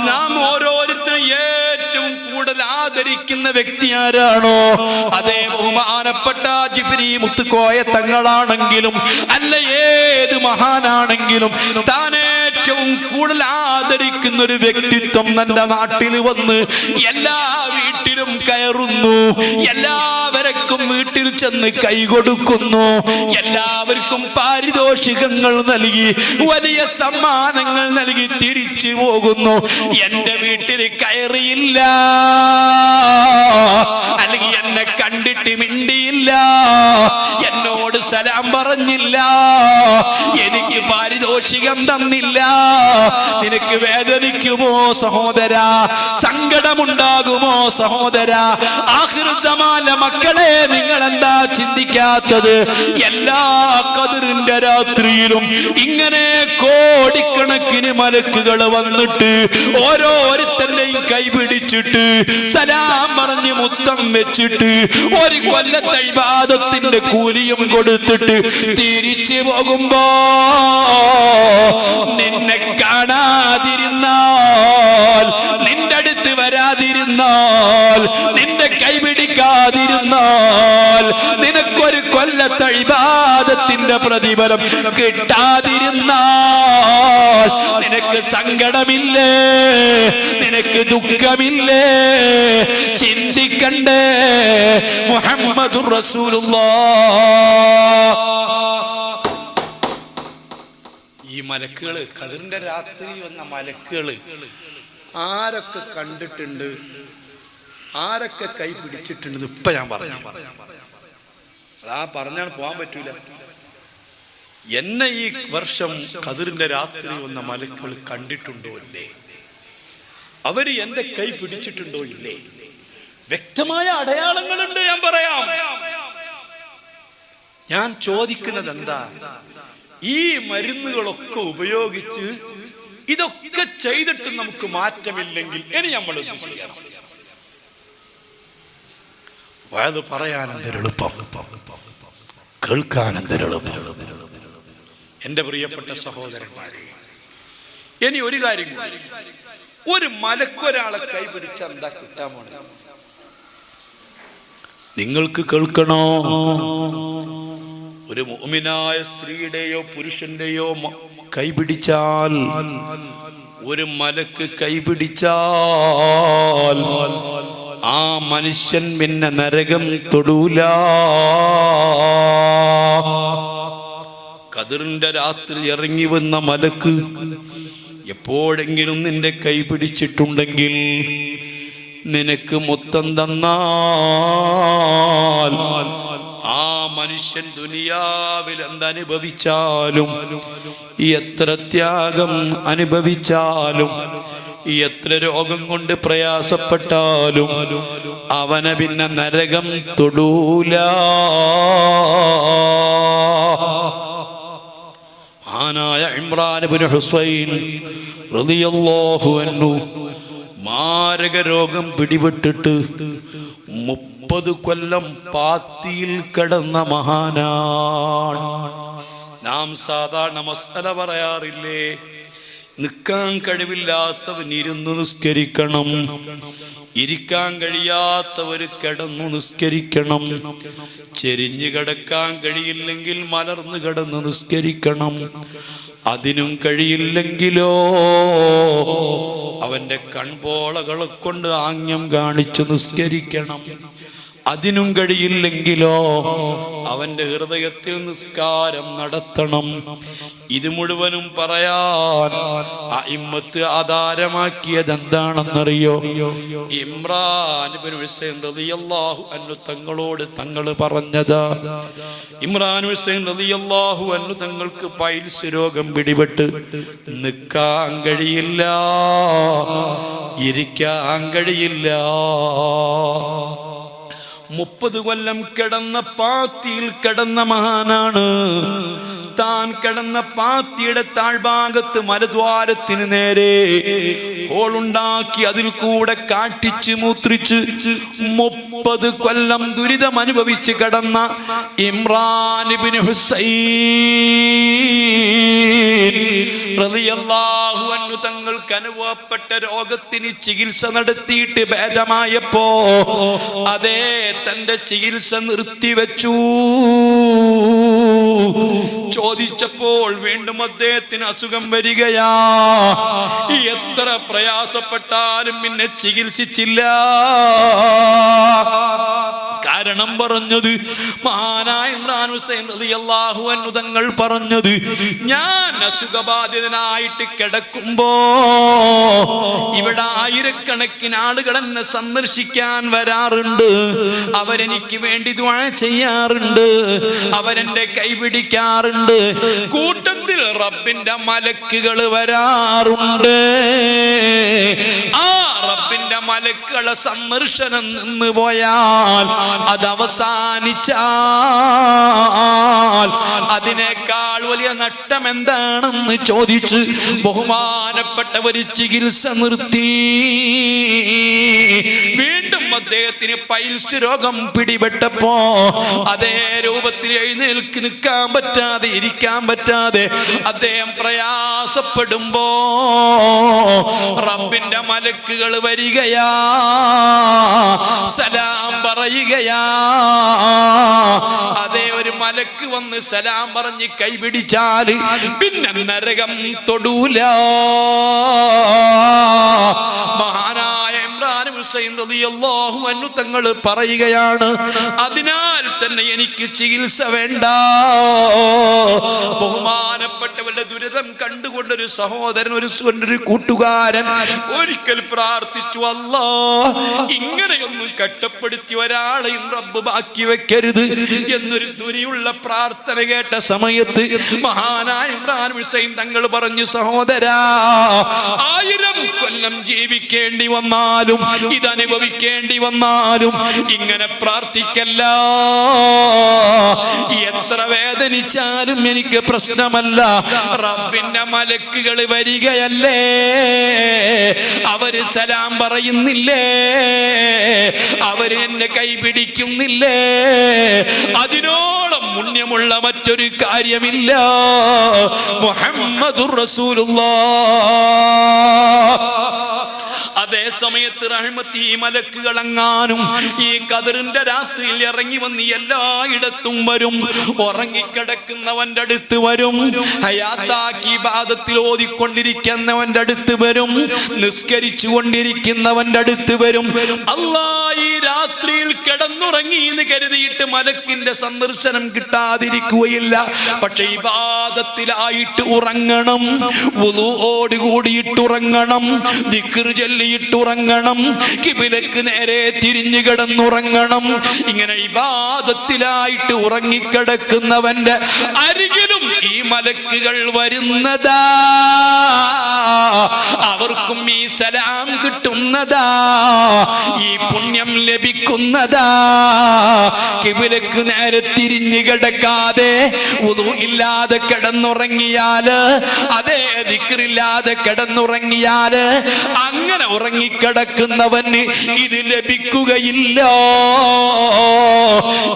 നാം ഓരോരുത്തരും ഏറ്റവും കൂടുതൽ ആദരിക്കുന്ന വ്യക്തി ആരാണോ അതേ ബഹുമാനപ്പെട്ട ജിഫ്രി മുത്തുക്കോയ തങ്ങളാണെങ്കിലും അല്ല ഏത് മഹാനാണെങ്കിലും താൻ ഏറ്റവും കൂടുതൽ ആദരിക്കുന്ന ഒരു വ്യക്തിത്വം നമ്മുടെ നാട്ടിൽ വന്ന് എല്ലാ വീട്ടിലും കയറുന്നു, എല്ലാവർക്കും വീട്ടിൽ ചെന്ന് കൈ കൊടുക്കുന്നു, എല്ലാവർക്കും പാരിതോഷികങ്ങൾ നൽകി വലിയ സമ്മാനങ്ങൾ നൽകി തിരിച്ചു പോകുന്നു. എന്റെ വീട്ടിൽ കയറിയില്ല, അല്ലെങ്കിൽ എന്നെ കണ്ടിട്ട് മിണ്ടിയില്ല, എന്നോട് സലാം പറഞ്ഞില്ല, എനിക്ക് പാരിതോഷികം തന്നില്ല. നിനക്ക് വേദനിക്കുമോ സഹോദര? സങ്കടമുണ്ടാകുമോ സഹോദര? ആഖിർ സമാന മക്കളെ, നിങ്ങൾ എന്താ ചിന്തിക്കാത്തത്? എല്ലാ ഖദറിന്റെ രാത്രിയിലും ഇങ്ങനെ കോടിക്കണക്കിന് മലക്കുകൾ വന്നിട്ട് ഓരോരുത്തരുടെയും കൈ പിടിച്ചിട്ട് സലാം പറഞ്ഞ് മുത്തം വെച്ചിട്ട് ഒരു കൊല്ലത്തെ ഇബാദത്തിന്റെ കൂലിയും കൊടുത്തിട്ട് തിരിച്ചു പോകുമ്പോ നിന്നെ കാണാതിരുന്നാൽ, നിന്റെ അടുത്ത് വരാതിരുന്നാൽ, നിന്റെ കൈപിടിക്കാതിരുന്നാൽ, നിനക്കൊരു കൊല്ലത്തെ ഇബാദത്തിന്റെ പ്രതിഫലം കിട്ടാതിരുന്നാൽ നിനക്ക് സങ്കടമില്ലേ? നിനക്ക് ദുഃഖമില്ലേ? ചിന്തിക്കണ്ടേ? മുഹമ്മദുർ റസൂലുള്ളാഹ്. ഈ മലക്കുകള്, ഖദറിന്റെ രാത്രി വന്ന മലക്കുകള് ആരൊക്കെ കണ്ടിട്ടുണ്ട്, ആരൊക്കെ കൈ പിടിച്ചിട്ടുണ്ട്? ഇപ്പൊ ഞാൻ പറഞ്ഞു, പറഞ്ഞാണ് പോകാൻ പറ്റൂല. എന്നെ ഈ വർഷം ഖദറിന്റെ രാത്രി വന്ന മലക്കുകൾ കണ്ടിട്ടുണ്ടോ ഇല്ലേ? അവര് എന്റെ കൈ പിടിച്ചിട്ടുണ്ടോ ഇല്ലേ? വ്യക്തമായ അടയാളങ്ങളുണ്ട്, ഞാൻ പറയാം. ഞാൻ ചോദിക്കുന്നത് എന്താ, ഈ മരുന്നുകളൊക്കെ ഉപയോഗിച്ച് ഇതൊക്കെ ചെയ്തിട്ട് നമുക്ക് മാറ്റമില്ലെങ്കിൽ ഇനി നമ്മൾ എന്ത് ചെയ്യണം? അത് പറയാൻ എന്തൊരെളുപ്പം, കേൾക്കാൻ എന്തൊരെളുപ്പം. എന്റെ പ്രിയപ്പെട്ട സഹോദരന്മാരെ, ഇനി ഒരു കാര്യം, ഒരു മലക്കൊരാളെ കൈ പിടിച്ചാൽ എന്താ കിട്ടാൻ പോണേ? നിങ്ങൾക്ക് കേൾക്കണോ? ഒരു മുഅ്മിനായ സ്ത്രീയുടെയോ പുരുഷന്റെയോ കൈപിടിച്ചാൽ, ഒരു മലക്ക് കൈപിടിച്ചാൽ ആ മനുഷ്യൻ പിന്നെ നരകം തൊടൂല. ഖദറിന്റെ രാത്രി ഇറങ്ങി വന്ന മലക്ക് എപ്പോഴെങ്കിലും നിന്റെ കൈ പിടിച്ചിട്ടുണ്ടെങ്കിൽ, നിനക്ക് മൊത്തം തന്നാൽ ആ മനുഷ്യൻ ദുനിയാവിൽ എന്തനുഭവിച്ചാലും, എത്ര ത്യാഗം അനുഭവിച്ചാലും, എത്ര രോഗം കൊണ്ട് പ്രയാസപ്പെട്ടാലും അവനെ പിന്നെ നരകം തൊടൂല. മഹാനായ ഇമ്രാൻ ഇബ്നു ഹുസൈൻ റളിയല്ലാഹു അൻഹു മാരക രോഗം പിടിപെട്ടിട്ട് 30 കൊല്ലം പാത്തിയിൽ കിടന്ന മഹാനാണ്. നാം സാധാരണ മസ്അല പറയാറില്ലേ, നിൽക്കാൻ കഴിവില്ലാത്തവൻ ഇരുന്ന് നിസ്കരിക്കണം, ഇരിക്കാൻ കഴിയാത്തവർ കിടന്നു നിസ്കരിക്കണം, ചെരിഞ്ഞു കിടക്കാൻ കഴിയില്ലെങ്കിൽ മലർന്നു കിടന്ന് നിസ്കരിക്കണം. അതിനും കഴിയില്ലെങ്കിലോ അവന്റെ കൺപോളകളെ കൊണ്ട് ആംഗ്യം കാണിച്ചു നിസ്കരിക്കണം. അതിനും കഴിയില്ലെങ്കിലോ അവന്റെ ഹൃദയത്തിൽ നിസ്കാരം നടത്തണം. ഇത് മുഴുവനും പറയാൻ അഇമ്മത്ത് ആധാരമാക്കിയത് എന്താണെന്നറിയോ? ഇമ്രാൻ ഇബ്നു ഹുസൈൻ റളിയല്ലാഹു അൻഹു തങ്ങളോട് തങ്ങൾ പറഞ്ഞതാ. ഇമ്രാൻ ഹുസൈൻ റളിയല്ലാഹു അൻഹു തങ്ങൾക്ക് പൈൽസ് രോഗം പിടിപെട്ട് നിൽക്കാൻ കഴിയില്ല, ഇരിക്കാൻ കഴിയില്ല. 30 കൊല്ലം കിടന്ന പാത്തിയിൽ കിടന്ന മഹാനാണ്. താൻ കിടന്ന പാത്തിയുടെ താഴ്ഭാഗത്ത് മലദ്വാരത്തിന് നേരെ ഹോളുണ്ടാക്കി അതിൽ കൂടെ കാട്ടിച്ച് മൂത്രിച്ച് 30 കൊല്ലം ദുരിതം അനുഭവിച്ച് കിടന്ന ഇമ്രാൻ ഇബ്നു ഹുസൈൻ റളിയല്ലാഹു അൻഹു തങ്ങൾക്ക് അനുഭവപ്പെട്ട രോഗത്തിന് ചികിത്സ നടത്തിയിട്ട് ഭേദമായപ്പോ അതേ തന്റെ ചികിത്സ നിർത്തിവെച്ചു. ചോദിച്ചപ്പോൾ വീണ്ടും അദ്ദേഹത്തിന് അസുഖം വരികയാ. എത്ര പ്രയാസപ്പെട്ടാലും പിന്നെ ചികിത്സിച്ചില്ല. കാരണം പറഞ്ഞത് മഹാനായ ഇമ്രാൻ ഹുസൈൻ റളിയല്ലാഹു അൻഹു തങ്ങൾ പറഞ്ഞത്, ഞാൻ അസുഖബാധിതനായിട്ട് കിടക്കുമ്പോ ഇവിടെ ആയിരക്കണക്കിന് ആളുകൾ എന്നെ സന്ദർശിക്കാൻ വരാറുണ്ട്. അവരെനിക്ക് വേണ്ടി ദുആ ചെയ്യാറുണ്ട്, അവരെന്റെ കൈപിടിക്കാറുണ്ട്. കൂട്ടത്തിൽ റബ്ബിന്റെ മലക്കുകൾ വരാറുണ്ട്. ആ റബ്ബിന്റെ മലക്കുകളെ സന്ദർശനം നിന്ന് പോയാൽ അത് അവസാനിച്ചാൽ അതിനേക്കാൾ വലിയ നഷ്ടം എന്താണെന്ന് ചോദിച്ച് ബഹുമാനപ്പെട്ടവര് ചികിത്സ നിർത്തി. വീണ്ടും അദ്ദേഹത്തിന് പൈൽസ് രോഗം പിടിപെട്ടപ്പോ അതേ രൂപത്തിൽ എഴുന്നേൽക്ക് നിൽക്കാൻ പറ്റാതെ ഇരിക്കാൻ പറ്റാതെ അദ്ദേഹം പ്രയാസപ്പെടുമ്പോ റബ്ബിന്റെ മലക്കുകൾ വരികയാ, സലാം പറയുകയാ. അതേ ഒരു മലക്ക് വന്ന് സലാം പറഞ്ഞ് കൈപിടിച്ചാല് പിന്നെ നരകം തൊടൂല. മഹാനായ ഇമ്രാൻ ഹുസൈൻ റളിയല്ലാഹു അൻഹു തങ്ങൾ പറയുകയാണ്, അതിനാൽ തന്നെ എനിക്ക് ചികിത്സ വേണ്ട. ബഹുമാനപ്പെട്ടവരുടെ ദുരിതം കണ്ടുകൊണ്ടൊരു സഹോദരൻ, ഒരു കൂട്ടുകാരൻ ഒരിക്കൽ പ്രാർത്ഥിച്ചു, അല്ലാ ഇങ്ങനെയൊന്നും കഷ്ടപ്പെടുത്തി ഒരാളെയും റബ്ബ് ബാക്കി വെക്കരുത് എന്നൊരു ദുരിയുള്ള പ്രാർത്ഥന കേട്ട സമയത്ത് മഹാനായ ഇമ്രാൻ ഹുസൈൻ തങ്ങൾ പറഞ്ഞു, സഹോദരാ, 1000 കൊല്ലം ജീവിക്കേണ്ടി വന്നാലും ഇതനുഭവിക്കേണ്ടി വന്നാലും ഇങ്ങനെ പ്രാർത്ഥിക്കല്ല. എത്ര വേദനിച്ചാലും എനിക്ക് പ്രശ്നമല്ല. റബ്ബിന്റെ മലക്കുകൾ വരികയല്ലേ, അവര് സലാം പറയുന്നില്ലേ, അവര് എന്നെ കൈപിടിക്കുന്നില്ലേ, അതിനോളം പുണ്യമുള്ള മറ്റൊരു കാര്യമില്ല. മുഹമ്മദുർ റസൂലുള്ളാഹ്. അതേ സമയത്ത് റഹ്മത്തി മലക്കുകൾ എങ്ങാനും ഈ ഖദറിന്റെ രാത്രിയിൽ ഇറങ്ങി വന്ന് എല്ലായിടത്തും വരും. ഉറങ്ങിക്കിടക്കുന്നവന്റെ അടുത്ത് വരും, ഹയാത്താക്കി ഇബാദത്തിൽ ഓതിക്കൊണ്ടിരിക്കുന്നവന്റെ അടുത്ത് വരും, നിസ്കരിച്ചു കൊണ്ടിരിക്കുന്നവന്റെ അടുത്ത് വരും. അല്ലാഹ് ഈ രാത്രിയിൽ കിടന്നുറങ്ങി എന്ന് കരുതിയിട്ട് മലക്കിന്റെ സന്ദർശനം കിട്ടാതിരിക്കുകയില്ല. പക്ഷെ ഇബാദത്തിലായിട്ട് ഉറങ്ങണം, വുളൂഓട് കൂടിയിട്ട് ഉറങ്ങണം, ദിക്ർ ചൊല്ലി തിരിഞ്ഞിട്ടുറങ്ങണം, കിബിലക്ക് നേരെ തിരിഞ്ഞു കിടന്നുറങ്ങണം. ഇങ്ങനെ ഇബാദത്തിലായിട്ട് ഉറങ്ങിക്കിടക്കുന്നവന്റെ അരികിലും ഈ മലക്കുകൾ വരുന്നതാ, അവർക്കും ഈ സലാം കിട്ടുന്നതാ, ഈ പുണ്യം ലഭിക്കുന്നതാ. കിബിലക്ക് നേരെ തിരിഞ്ഞു കിടക്കാതെ വുദു ഇല്ലാതെ കിടന്നുറങ്ങിയാല്, അതേ ദിക്റില്ലാതെ കിടന്നുറങ്ങിയാല്, അങ്ങനെ ഉറങ്ങിക്കിടക്കുന്നവന് ഇത് ലഭിക്കുകയില്ല.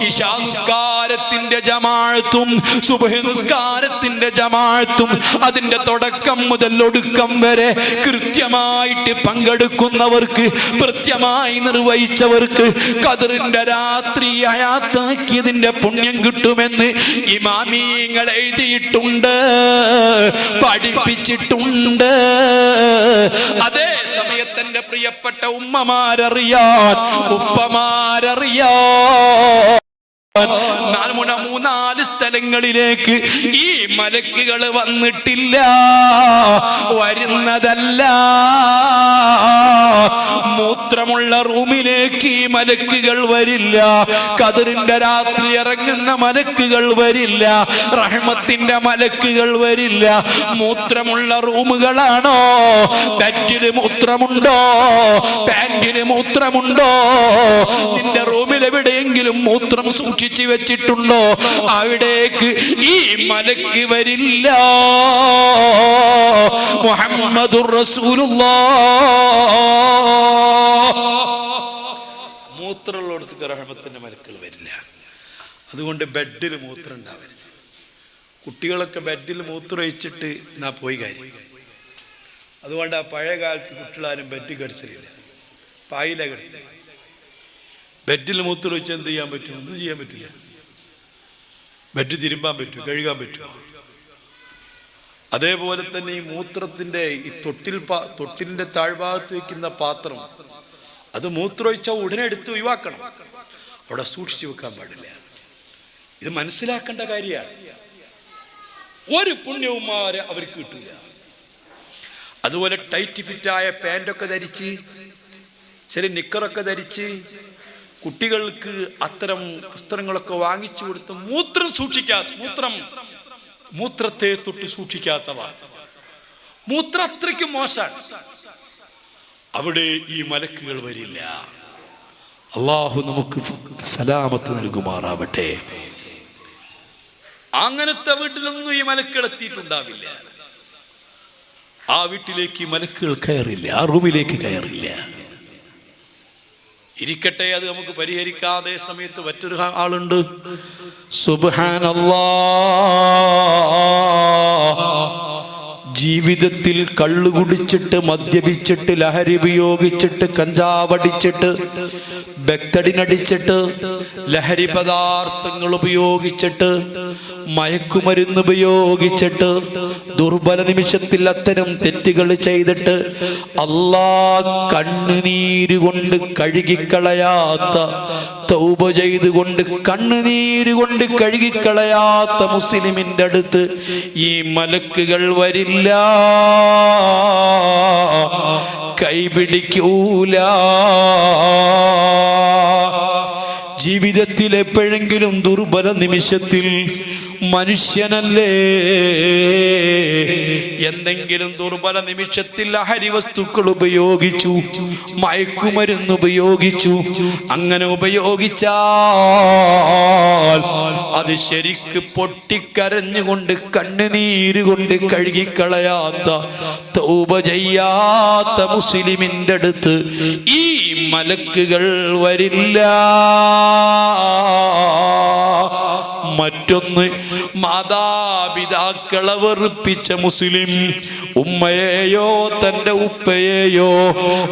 ഇശാ നിസ്കാരത്തിന്റെ ജമാഅത്തും സുബ്ഹ് നിസ്കാരത്തിന്റെ ജമാഅത്തും അതിന്റെ തുടക്കം മുതൽ ഒടുക്കം വരെ കൃത്യമായിട്ട് പങ്കെടുക്കുന്നവർക്ക്, കൃത്യമായി നിർവഹിച്ചവർക്ക് ഖദറിന്റെ രാത്രി ഹയാത്താക്കിയതിന്റെ പുണ്യം കിട്ടുമെന്ന് ഇമാമിങ്ങൾ എഴുതിയിട്ടുണ്ട്, പഠിപ്പിച്ചിട്ടുണ്ട്. അതേ സമയത്തിന്റെ പ്രിയപ്പെട്ട ഉമ്മമാരറിയാൻ, ഉപ്പമാരറിയാൻ, 4 സ്ഥലങ്ങളിലേക്ക് ഈ മലക്കുകൾ വന്നിട്ടില്ല, വരുന്നതല്ല. മൂത്രമുള്ള റൂമിലേക്ക് ഈ മലക്കുകൾ വരില്ല, ഖദറിന്റെ രാത്രി ഇറങ്ങുന്ന മലക്കുകൾ വരില്ല, റഹ്മത്തിന്റെ മലക്കുകൾ വരില്ല. മൂത്രമുള്ള റൂമുകളാണോ? ബെഡിൽ മൂത്രമുണ്ടോ? പാന്റിൽ മൂത്രമുണ്ടോ? നിന്റെ റൂമിൽ എവിടെയെങ്കിലും മൂത്രം സൂക്ഷിച്ചു വെച്ചിട്ടുണ്ടോ? അവിടേക്ക് ഈ മലക്ക് വരില്ല. മുഹമ്മദുർ റസൂലുള്ളാഹ്. മൂത്രമുള്ളിടത്ത് റഹ്മത്തിന്റെ മലക്കുകൾ വരില്ല. അതുകൊണ്ട് ബെഡിൽ മൂത്രം ഉണ്ടാവരുത്. കുട്ടികളൊക്കെ ബെഡിൽ മൂത്രം ഒഴിച്ചിട്ട് എന്നാ പോയി കാര്യം. അതുകൊണ്ട് ആ പഴയ കാലത്ത് കുട്ടികളാരും ബെഡ് കിടത്തില്ല, പായില കിടത്തി. ബെഡിൽ മൂത്രം ഒഴിച്ചാൽ എന്ത് ചെയ്യാൻ പറ്റും? ഒന്നും ചെയ്യാൻ പറ്റില്ല. ബെഡ് തിരുമ്പാൻ പറ്റും, കഴുകാൻ പറ്റും. അതേപോലെ തന്നെ ഈ മൂത്രത്തിന്റെ ഈ തൊട്ടിലിന്റെ താഴ്ഭാഗത്ത് വെക്കുന്ന പാത്രം, അത് മൂത്രമൊഴിച്ചാൽ ഉടനെ എടുത്ത് ഒഴിവാക്കണം, അവിടെ സൂക്ഷിച്ചു വെക്കാൻ പാടില്ല. ഇത് മനസ്സിലാക്കേണ്ട കാര്യമാണ്. ഒരു പുണ്യവും അവർക്ക് കിട്ടില്ല. അതുപോലെ ടൈറ്റ് ഫിറ്റായ പാൻറ്റൊക്കെ ധരിച്ച്, ചില നിക്കറൊക്കെ ധരിച്ച് കുട്ടികൾക്ക് അത്തരം വസ്ത്രങ്ങളൊക്കെ വാങ്ങിച്ചു കൊടുത്ത് മൂത്രം സൂക്ഷിക്കാത്ത, മൂത്രത്തെ തൊട്ട് സൂക്ഷിക്കാത്തവ, മൂത്രം അത്രയ്ക്കും മോശമാണ്. അവിടെ ഈ മലക്കുകൾ വരില്ല. അള്ളാഹു നമുക്ക് സലാമത്ത് നൽകുമാറാവട്ടെ. അങ്ങനത്തെ വീട്ടിലൊന്നും ഈ മലക്കുകൾ എത്തിയിട്ടുണ്ടാവില്ല. ആ വീട്ടിലേക്ക് ഈ മലക്കുകൾ കയറില്ല, ആ റൂമിലേക്ക് കയറില്ല. ഇരിക്കട്ടെ, അത് നമുക്ക് പരിഹരിക്കാതെ സമയത്ത് മറ്റൊരു ആളുണ്ട്. സുബ്ഹാനല്ലാഹ്, ജീവിതത്തിൽ കള്ളു കുടിച്ചിട്ട്, മദ്യപിച്ചിട്ട്, ലഹരി ഉപയോഗിച്ചിട്ട്, കഞ്ചാവടിച്ചിട്ട്, ബെക്തടിനടിച്ചിട്ട്, ലഹരി പദാർത്ഥങ്ങൾ ഉപയോഗിച്ചിട്ട്, മയക്കുമരുന്ന് ഉപയോഗിച്ചിട്ട്, ദുർബല നിമിഷത്തിൽ അത്തരം തെറ്റുകൾ ചെയ്തിട്ട് അല്ലാഹ് കണ്ണുനീര് കൊണ്ട് കഴുകിക്കളയാത്ത, തൗബ ചെയ്തുകൊണ്ട് കണ്ണുനീര് കൊണ്ട് കഴുകിക്കളയാത്ത മുസ്ലിമിന്റെ അടുത്ത് ഈ മലക്കുകൾ വരില്ല, കൈപിടിക്കൂല. ജീവിതത്തിൽ എപ്പോഴെങ്കിലും ദുർബല നിമിഷത്തിൽ മനുഷ്യനല്ലേ, എന്തെങ്കിലും ദുർബല നിമിഷത്തിൽ ലഹരി വസ്തുക്കൾ ഉപയോഗിച്ചു, മയക്കുമരുന്ന് ഉപയോഗിച്ചു, അങ്ങനെ ഉപയോഗിച്ചാൽ അത് ശരിക്ക് പൊട്ടിക്കരഞ്ഞുകൊണ്ട് കണ്ണുനീര് കൊണ്ട് കഴുകിക്കളയാത്ത, തൗബ ചെയ്യാത്ത മുസ്ലിമിന്റെ അടുത്ത് ഈ മലക്കുകൾ വരില്ല. മറ്റൊന്ന്, മാതാപിതാക്കളെ വെറുപ്പിച്ച മുസ്ലിം, ഉമ്മയെയോ തൻ്റെ ഉപ്പയെയോ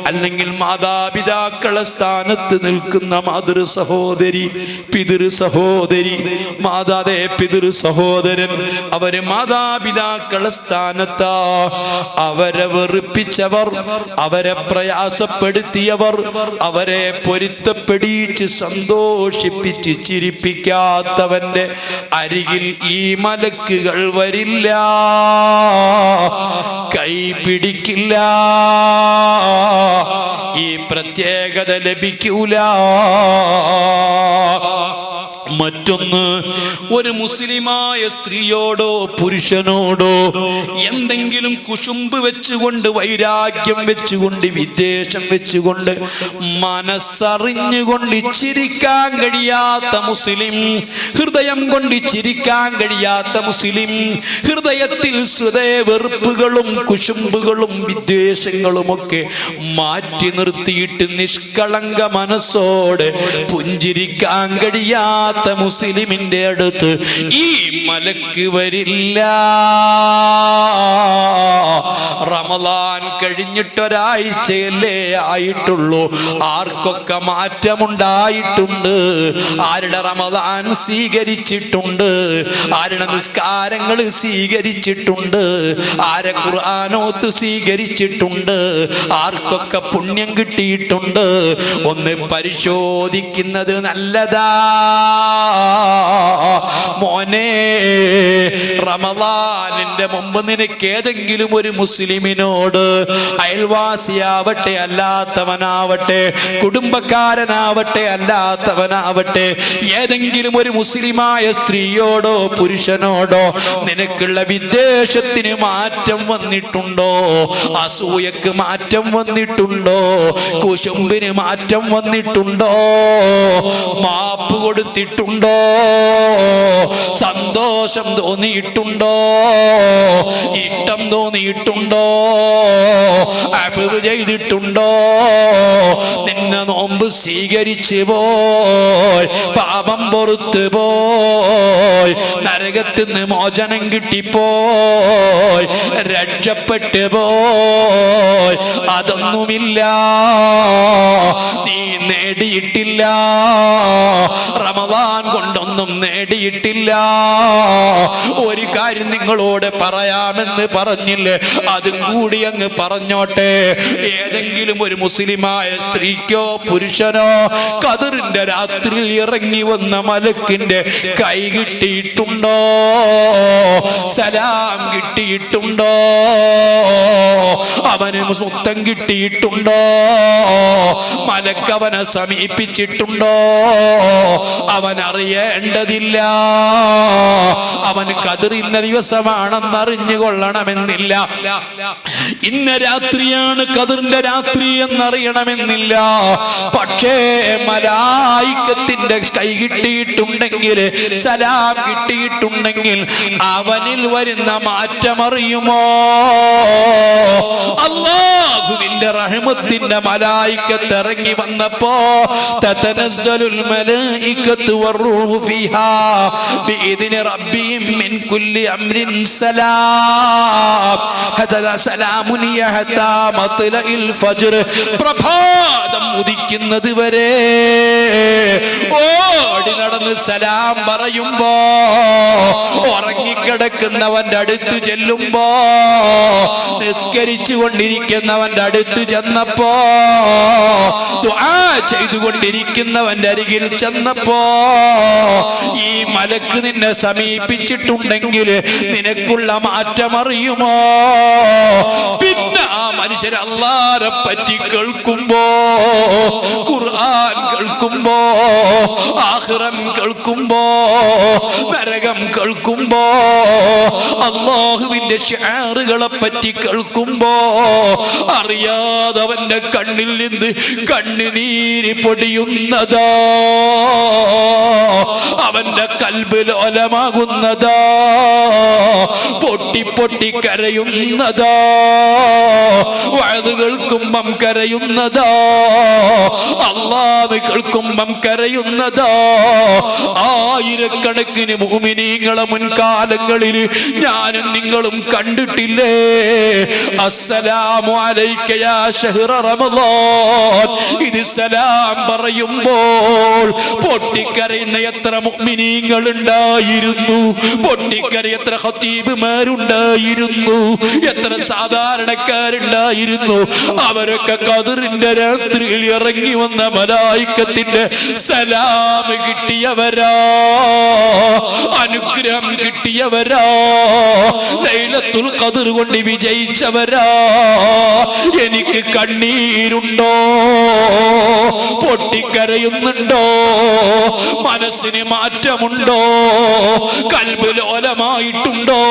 അല്ലെങ്കിൽ മാതാപിതാക്കളെ സ്ഥാനത്ത് നിൽക്കുന്ന മാതൃ സഹോദരി, പിതൃ സഹോദരി, പിതൃ സഹോദരൻ, അവര് മാതാപിതാക്കളെ സ്ഥാനത്താ. അവരെ വെറുപ്പിച്ചവർ, അവരെ പ്രയാസപ്പെടുത്തിയവർ, അവരെ പൊരുത്തപ്പെടിച്ച് സന്തോഷിപ്പിച്ച് ചിരിപ്പിക്കാത്തവന്റെ അരികിൽ ഈ ഈ മലക്കുകൾ വരില്ല, കൈ പിടിക്കില്ല, ഈ പ്രത്യേകത ലഭിക്കൂല. മറ്റൊന്ന്, ഒരു മുസ്ലിമായ സ്ത്രീയോടോ പുരുഷനോടോ എന്തെങ്കിലും കുശുമ്പ് വെച്ചുകൊണ്ട്, വൈരാഗ്യം വെച്ചുകൊണ്ട്, വിദ്വേഷം വെച്ചുകൊണ്ട്, മനസ്സറിഞ്ഞുകൊണ്ട് ചിരിക്കാൻ കഴിയാത്ത മുസ്ലിം, ഹൃദയം കൊണ്ട് ചിരിക്കാൻ കഴിയാത്ത മുസ്ലിം, ഹൃദയത്തിൽ സ്വതേ വെറുപ്പുകളും കുശുമ്പുകളും വിദ്വേഷങ്ങളുമൊക്കെ മാറ്റി നിർത്തിയിട്ട് നിഷ്കളങ്ക മനസ്സോടെ പുഞ്ചിരിക്കാൻ കഴിയാത്ത മുസ്ലിമിന്റെ അടുത്ത് ഈ മലക്ക് വരില്ല. റമദാൻ കഴിഞ്ഞിട്ടൊരാഴ്ചയല്ലേ ആയിട്ടുള്ളൂ, ആർക്കൊക്കെ മാറ്റമുണ്ടായിട്ടുണ്ട്. ആരുടെ റമദാൻ സ്വീകരിച്ചിട്ടുണ്ട്, ആരുടെ നിസ്കാരങ്ങൾ സ്വീകരിച്ചിട്ടുണ്ട്, ആരെ ഖുർആനോത്ത് സ്വീകരിച്ചിട്ടുണ്ട്, ആർക്കൊക്കെ പുണ്യം കിട്ടിയിട്ടുണ്ട്. ഒന്ന് പരിശോധിക്കുന്നത് നല്ലതാ. മോനെ, റമദാനിന്റെ മുമ്പ് നിനക്ക് ഏതെങ്കിലും ഒരു മുസ്ലിമിനോട്, അയൽവാസിയാവട്ടെ അല്ലാത്തവനാവട്ടെ, കുടുംബക്കാരനാവട്ടെ അല്ലാത്തവനാവട്ടെ, ഏതെങ്കിലും ഒരു മുസ്ലിമായ സ്ത്രീയോടോ പുരുഷനോടോ നിനക്കുള്ള വിദ്വേഷത്തിന് മാറ്റം വന്നിട്ടുണ്ടോ? അസൂയക്ക് മാറ്റം വന്നിട്ടുണ്ടോ? കുശുമ്പിന് മാറ്റം വന്നിട്ടുണ്ടോ? മാപ്പ് കൊടുത്തിട്ടുണ്ടോ? സന്തോഷം തോന്നിയിട്ടുണ്ടോ? ഇഷ്ടം തോന്നിയിട്ടുണ്ടോ? അഫ്വ് ചെയ്തിട്ടുണ്ടോ? നിന്നെ നോമ്പ് സ്വീകരിച്ചു പോയി, പാപം പൊറുത്തു പോയി, നരകത്തിൽ നിന്ന് മോചനം കിട്ടിപ്പോയി, രക്ഷപ്പെട്ടു പോയി. അതൊന്നുമില്ല, നീ നേടിയിട്ടില്ല. റമദാൻ കൊണ്ടൊന്നും നേടിയിട്ടില്ല. ഒരു കാര്യം നിങ്ങളോട് പറയാമെന്ന് പറഞ്ഞില്ലേ, അതും കൂടി അങ്ങ് പറഞ്ഞോട്ടെ. ഏതെങ്കിലും ഒരു മുസ്ലിമായ സ്ത്രീക്കോ പുരുഷനോ ഖദറിന്റെ രാത്രിയിൽ ഇറങ്ങി വന്ന മലക്കിന്റെ കൈ കിട്ടിയിട്ടുണ്ടോ? സലാം കിട്ടിയിട്ടുണ്ടോ? അവന് മുത്തം കിട്ടിയിട്ടുണ്ടോ? മലക്ക് അവനെ സമീപിച്ചിട്ടുണ്ടോ? അവൻ അറിയേണ്ടതില്ല. അവൻ ഖദർ ഇന്ന ദിവസമാണെന്ന് അറിഞ്ഞുകൊള്ളണമെന്നില്ല. ഇന്ന രാത്രിയാണ് ഖദറിന്റെ രാത്രി എന്നറിയണമെന്നില്ല. പക്ഷേ മലായികത്തിന്റെ കൈ കിട്ടിയിട്ടുണ്ടെങ്കിൽ, സലാം കിട്ടിയിട്ടുണ്ടെങ്കിൽ അവനിൽ വരുന്ന മാറ്റം അറിയുമോ? അല്ലാഹുവിന്റെ റഹ്മത്തിന്റെ മലായികത്ത് ഇറങ്ങി വന്നപ്പോ തതനസ്സലുൽ മലായികത്തു വറൂഹു ഫീഹാ ബിഇദ്നി റബ്ബിഹിം മിൻ കുല്ലി അംരിൻ സലാം ഹദാ സലാമുൻ യഹ്താ മത്ലഇൽ ഫജ്ർ. പ്രഭാതം ഉദിക്കുന്നത് വരെ ഓടി നടന്ന് സലാം പറയുമ്പോ, ഉറങ്ങിക്കിടക്കുന്നവന്റെ അടുത്ത് ചെല്ലുമ്പോ, നിസ്കരിച്ചു കൊണ്ടിരിക്കുന്നവന്റെ അടുത്ത് ചെന്നപ്പോ, ദുആ ചെയ്തുകൊണ്ടിരിക്കുന്നവന്റെ അരികിൽ ചെന്നപ്പോ, ഈ മലക്ക് നിന്നെ സമീപിച്ചിട്ടുണ്ടെങ്കിൽ നിനക്കുള്ള മാറ്റം അറിയുമോ? പിന്നെ ആ മനുഷ്യൻ അല്ലാഹുവിനെ പറ്റി കേൾക്കുമ്പോ, ഖുർആൻ കേൾക്കുമ്പോ, ആഖിറം കേൾക്കുമ്പോ, നരകം കേൾക്കുമ്പോ, അല്ലാഹുവിന്റെ ശിആറുകളെ പറ്റി കേൾക്കുമ്പോ, അറിയാതവന്റെ കണ്ണിൽ നിന്ന് കണ്ണുനീര് പൊടിയുന്നതോ, അവന്റെ കൽബ് ലോലമാകുന്നതോ, പൊട്ടി പൊട്ടി കരയുന്നതോ, വഅദ് കേൾക്കുമ്പം കരയുന്നതോ, അല്ലാഹു കേൾക്കുമ്പം കരയുന്നതോ. ആയിരക്കണക്കിന് മുഅ്മിനീങ്ങളെ മുൻകാലങ്ങളിൽ ഞാനും നിങ്ങളും കണ്ടിട്ടില്ലേ? അസ്സലാമു അലൈക യാ ശഹ്റ റമളാൻ, ഇത് സലാം പറയുമ്പോൾ പൊട്ടിക്കരയുന്ന എത്ര മുഅ്മിനീങ്ങൾ ഉണ്ടായിരുന്നു, പൊട്ടിക്കരയുന്ന എത്ര ഖതീബുമാരുണ്ടായിരുന്നു, എത്ര സാധാരണക്കാരുണ്ടായിരുന്നു. അവരൊക്കെ ഖദറിന്റെ രാത്രിയിൽ ഇറങ്ങി വന്ന മലായികത്തിന്റെ സലാം കിട്ടിയവരാ. അനുഗ്രഹം കിട്ടിയവരാ, ലൈലത്തുൽ ഖദ്ർ കൊണ്ട് വിജയിച്ചവരാ. എനിക്ക് കണ്ണീരുണ്ടോ? പൊട്ടിക്കരയുന്നുണ്ടോ? മനസ്സിന് മാറ്റമുണ്ടോ? കൽബ് ലോലമായിട്ടുണ്ടോ?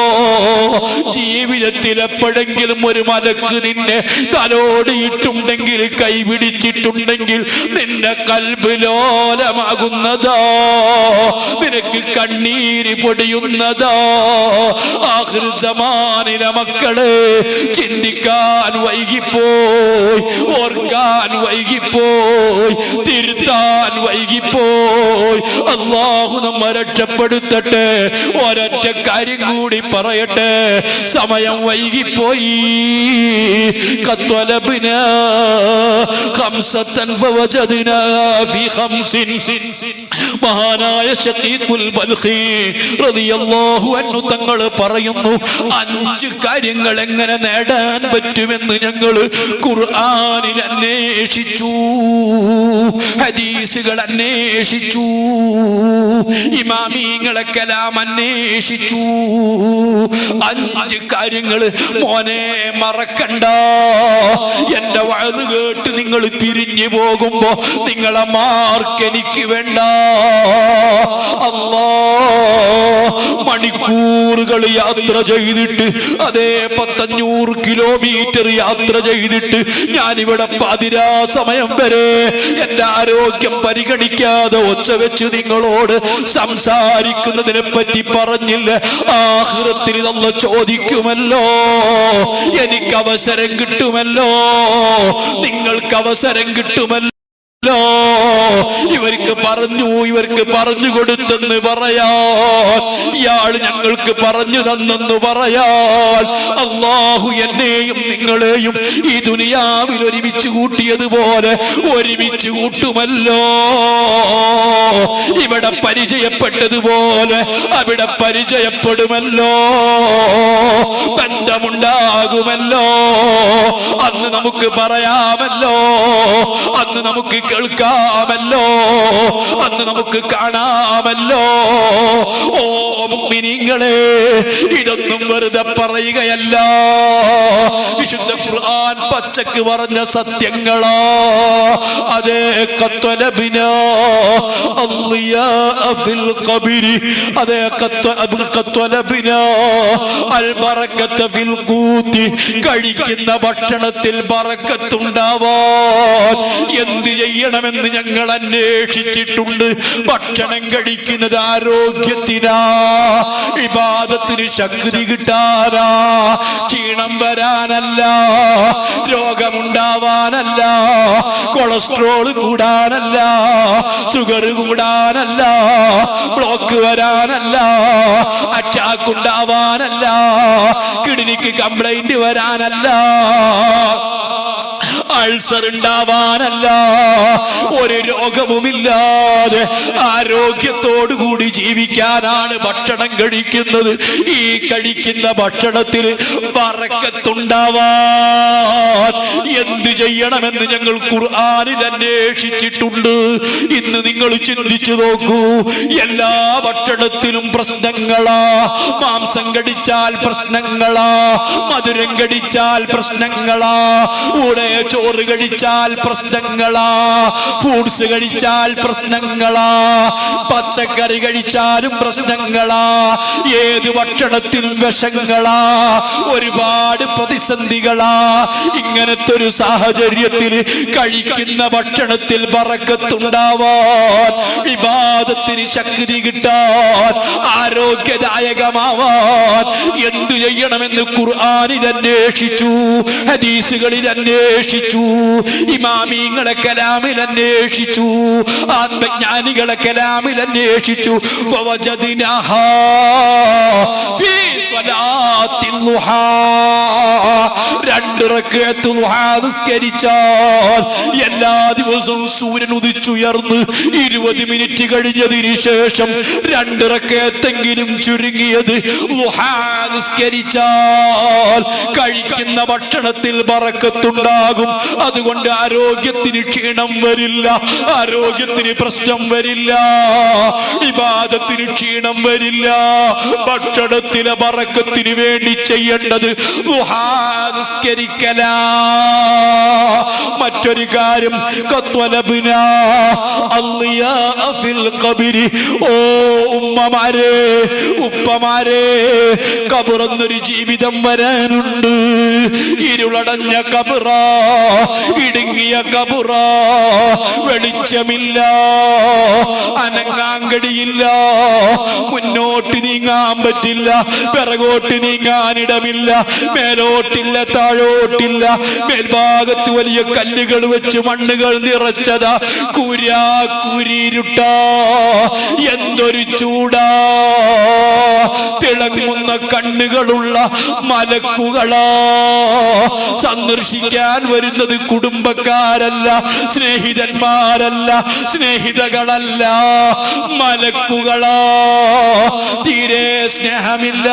ജീവിതത്തിൽ എപ്പോഴെങ്കിലും ഒരു മലക്ക് നിന്നെ തലോടിയിട്ടുണ്ടെങ്കിൽ, കൈപിടിച്ചിട്ടുണ്ടെങ്കിൽ നിന്റെ കൽബ് ലോലമാകുന്നതോ? നിനക്ക് കണ്ണീര് പൊടിയുന്നതോ? ആഖിർ സമാനിലെ മക്കളെ, ചിന്തിക്കാൻ വൈകിപ്പോയി, ഓർക്കാൻ വൈകിപ്പോയി, തിരുത്താൻ വൈകിപ്പോയി. അല്ലാഹു നമ്മെ രക്ഷപ്പെടുത്തട്ടെ. ഒരൊറ്റ കാര്യം കൂടി പറയട്ടെ, സമയം വൈകിപ്പോയി. ഖത്വലബ്നാ ഖംസതൻ ഫവജദ്നാ ഫീ ഖംസിൻ. മഹാനായ ശഖീഖുൽ ബൽഖി റളിയല്ലാഹു അൻഹു തങ്ങൾ പറയുന്നു, 5 കാര്യങ്ങൾ എങ്ങനെ നേടാൻ പറ്റുമെന്ന് ഞങ്ങൾ ഖുർആനിൽ അന്വേഷിച്ചു, ഹദീസുകൾ അന്വേഷിച്ചു, ഇമാമിങ്ങളെ കലാം അന്വേഷിച്ചു. 5 കാര്യങ്ങൾ മോനെ മറക്കണ്ട. എന്റെ വഅദ് കേട്ട് നിങ്ങൾ പിരിഞ്ഞു പോകുമ്പോ നിങ്ങളെ മാർക്ക് എനിക്ക് വേണ്ട. അല്ലാ, മണിക്കൂറുകൾ യാത്ര ചെയ്തിട്ട്, അതേ 500 കിലോമീറ്റർ യാത്ര ചെയ്തിട്ട് ഞാനിവിടെ പാതിരാ സമയം വരെ എന്റെ ആരോഗ്യം പരിഗണിക്കാതെ ഒച്ച വെച്ച് നിങ്ങളോട് സംസാരിക്കുന്നതിനെ പറ്റി പറഞ്ഞില്ല. ആഖിറത്തിൽ അല്ലാഹു ചോദിക്കുമല്ലോ, എനിക്ക് അവസരം കിട്ടുമല്ലോ, നിങ്ങൾക്ക് അവസരം കിട്ടുമല്ലോ. ഇവർക്ക് പറഞ്ഞു കൊടുത്തെന്ന് പറയാൻ, ഇയാൾ ഞങ്ങൾക്ക് പറഞ്ഞു തന്നെന്ന് പറയാൻ, അല്ലാഹു എന്നെയും നിങ്ങളെയും ഈ ദുനിയാവിൽ ഒരുമിച്ച് കൂട്ടിയതുപോലെ ഒരുമിച്ച് കൂട്ടുമല്ലോ. ഇവിടെ പരിചയപ്പെട്ടതുപോലെ അവിടെ പരിചയപ്പെടുമല്ലോ, ബന്ധമുണ്ടാകുമല്ലോ. അന്ന് നമുക്ക് പറയാമല്ലോ, അന്ന് നമുക്ക് കേൾക്കാമല്ലോ, അന്ന് നമുക്ക് കാണാമല്ലോ. ഓ മുഅ്മിനീങ്ങളെ, ഇതൊന്നും വെറുതെ പറയുകയല്ല, വിശുദ്ധ ഖുർആൻ പച്ചക്ക് പറഞ്ഞ സത്യങ്ങളാ. അതേ, ഖത്വലബ്നാ അൽളിയാ ഫിൽ ഖബരി, അതേ ഖത്വലബ്നാ അൽ ബറകത ഫിൽ ഖൂതി, കഴിക്കുന്ന ഭക്ഷണത്തിൽ ബറക്കത്തുണ്ടാവാൻ എന്ത് ചെയ്യണമെന്ന് ഞങ്ങൾ അന്വേഷിച്ചിട്ടുണ്ട്. ഭക്ഷണം കഴിക്കുന്നത് ആരോഗ്യത്തിനാ, ഇബാദത്തിന് ശക്തി കിട്ടാനാ, ക്ഷീണം വരാനല്ല, രോഗമുണ്ടാവാനല്ല, കൊളസ്ട്രോൾ കൂടാനല്ല, ഷുഗർ കൂടാനല്ല, ബ്ലോക്ക് വരാനല്ല, അറ്റാക്ക് ഉണ്ടാവാനല്ല, കിഡ്നിക്ക് കംപ്ലൈന്റ് വരാനല്ല, അൾസർ ഉണ്ടാവാനല്ല. ഒരു രോഗവുമില്ലാതെ ആരോഗ്യത്തോടുകൂടി ജീവിക്കാനാണ് ഭക്ഷണം കഴിക്കുന്നത്. ഈ കഴിക്കുന്ന ഭക്ഷണത്തിൽ ബറക്കത്തുണ്ടാവാൻ എന്ത് ചെയ്യണമെന്ന് ഞങ്ങൾ ഖുർആനിൽ അന്വേഷിച്ചിട്ടുണ്ട്. ഇന്ന് നിങ്ങൾ ചിന്തിച്ചു നോക്കൂ, എല്ലാ ഭക്ഷണത്തിലും പ്രശ്നങ്ങളാ. മാംസം കടിച്ചാൽ പ്രശ്നങ്ങളാ, മധുരം കടിച്ചാൽ പ്രശ്നങ്ങളാ, കൂടെ ചോറ് കഴിച്ചാൽ പ്രശ്നങ്ങളാ, ഫ്രൂട്ട്സ് കഴിച്ചാൽ പ്രശ്നങ്ങളാ, പച്ചക്കറി കഴിച്ചാലും പ്രശ്നങ്ങളാ, ഏത് ഭക്ഷണത്തിനും വിഷങ്ങളാ, ഒരുപാട് പ്രതിസന്ധികളാ. ഇങ്ങനത്തെ ഒരു സാഹചര്യത്തിൽ കഴിക്കുന്ന ഭക്ഷണത്തിൽ ബറക്കത്തുണ്ടാവാൻ, ഇബാദത്തിന് ശക്തി കിട്ടാൻ, ആരോഗ്യദായകമാവാൻ എന്തു ചെയ്യണമെന്ന് ഖുർആനിൽ അന്വേഷിച്ചു, ഹദീസുകളിൽ അന്വേഷിച്ചു, ഇമാമിങ്ങളെ കലാമിൽ അന്വേഷിച്ചു, ആത്മജ്ഞാനികളെ കലാമിൽ അന്വേഷിച്ചു. ഫവജദ്നാഹാ ഫീ സ്വലാത്തിൽ ളുഹാ, 2 റക്അത്ത് ളുഹാ നിസ്കരിച്ചാൽ എല്ലാ ദിവസവും സൂര്യൻ ഉദിച്ചുയർന്ന് 20 മിനിറ്റ് കഴിഞ്ഞതിന് ശേഷം 2 റക്അത്തെങ്കിലും ചുരുങ്ങിയത് ളുഹാ നിസ്കരിച്ചാൽ കഴിക്കുന്ന ഭക്ഷണത്തിൽ ബറക്കത്തുണ്ടാകും, അതുകൊണ്ട് ആരോഗ്യത്തിന് ക്ഷീണം വരില്ല, ആരോഗ്യത്തിന് പ്രശ്നം വരില്ല, ഇബാദത്തിന് ക്ഷീണം വരില്ല. ഭക്ഷണത്തിലെ ബറക്കത്തിന് വേണ്ടി ചെയ്യേണ്ടത് ദുഹാ നിസ്കരിക്കലാ. മറ്റൊരു കാര്യം ഓ ഉമ്മമാരെ, ഉപ്പമാരെ, ഖബറെന്നൊരു ജീവിതം വരാനുണ്ട്. ഇരുളടഞ്ഞ ഖബറ, ഇടുങ്ങിയ ഖബറ, വെളിച്ചമില്ല, അനങ്ങാൻ കഴിയില്ല, മുന്നോട്ട് നീങ്ങാൻ പറ്റില്ല, പിറകോട്ട് നീങ്ങാനിടമില്ല, മേലോട്ടില്ല, താഴോട്ടില്ല, മേൽഭാഗത്ത് വലിയ കല്ലുകൾ വെച്ച് മണ്ണുകൾ നിറച്ചതാ, കുരിരുട്ടാ, എന്തൊരു ചൂടാ, തിളങ്ങുന്ന കണ്ണുകളുള്ള മലക്കുകളാ. സന്ദർശിക്കാൻ വരുന്നത് കുടുംബക്കാരല്ല, സ്നേഹിതന്മാരല്ല, സ്നേഹിതകളല്ല, മലക്കുകളാ. തീരെ സ്നേഹമില്ല,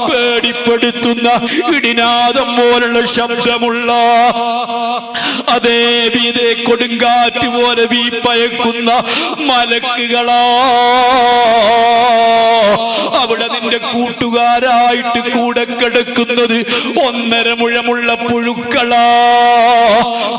പേടിപ്പെടുത്തുന്ന ഇടിനാദം പോലുള്ള ശബ്ദമുള്ള, അതേ വീതേ കൊടുങ്കാറ്റ് പോലെ വീപ്പയക്കുന്ന മലക്കുകളാ. അവിടെ നിന്റെ കൂട്ടുകാരായിട്ട് കൂടെ കിടക്കുന്നത് 1.5 മുഴമുള്ള പുഴുക്കളാ.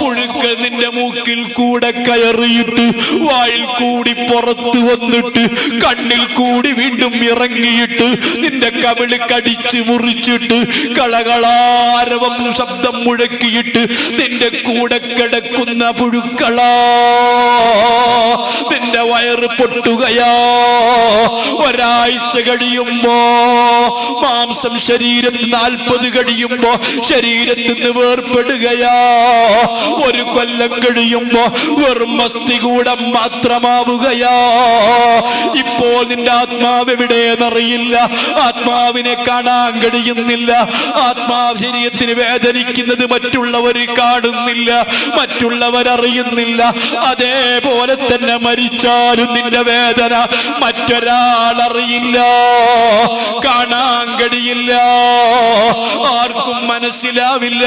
പുഴുക്കൾ നിന്റെ മൂക്കിൽ കൂടെ കയറിയിട്ട് വായിൽ കൂടി പുറത്ത് വന്നിട്ട് കണ്ണിൽ കൂടി വീണ്ടും ഇറങ്ങിയിട്ട് നിന്റെ കവിള് കടിച്ച് മുറിച്ചിട്ട് കളകളാരവം ശബ്ദം മുഴക്കിയിട്ട് നിന്റെ കൂടെ കിടക്കുന്ന പുഴുക്കളാ. നിന്റെ വയറ് പൊട്ടുകയാ. ഒരാഴ്ച കഴിയുമ്പോ മാംസം ശരീരത്തിൽ 40 കഴിയുമ്പോ ശരീരത്തിൽ നിന്ന് വേർപ്പെടുകയാ. 1 കൊല്ലം കഴിയുമ്പോ വെറും മസ്തികൂടം മാത്രമാവുകയാ. ഇപ്പോൾ നിന്റെ ആത്മാവ് എവിടെയെന്നറിയില്ല, ആത്മാവിനെ കാണാൻ കഴിയുന്നില്ല. ആത്മാവ് ശരീരത്തിന് വേദനിക്കുന്നത് മറ്റുള്ളവർ കാണുന്നില്ല, മറ്റുള്ളവരറിയുന്നില്ല. അതേപോലെ തന്നെ മരിച്ചാലും നിന്റെ വേദന മറ്റൊരാളറിയില്ല, കാണാൻ കഴിയില്ല, ആർക്കും മനസ്സിലാവില്ല.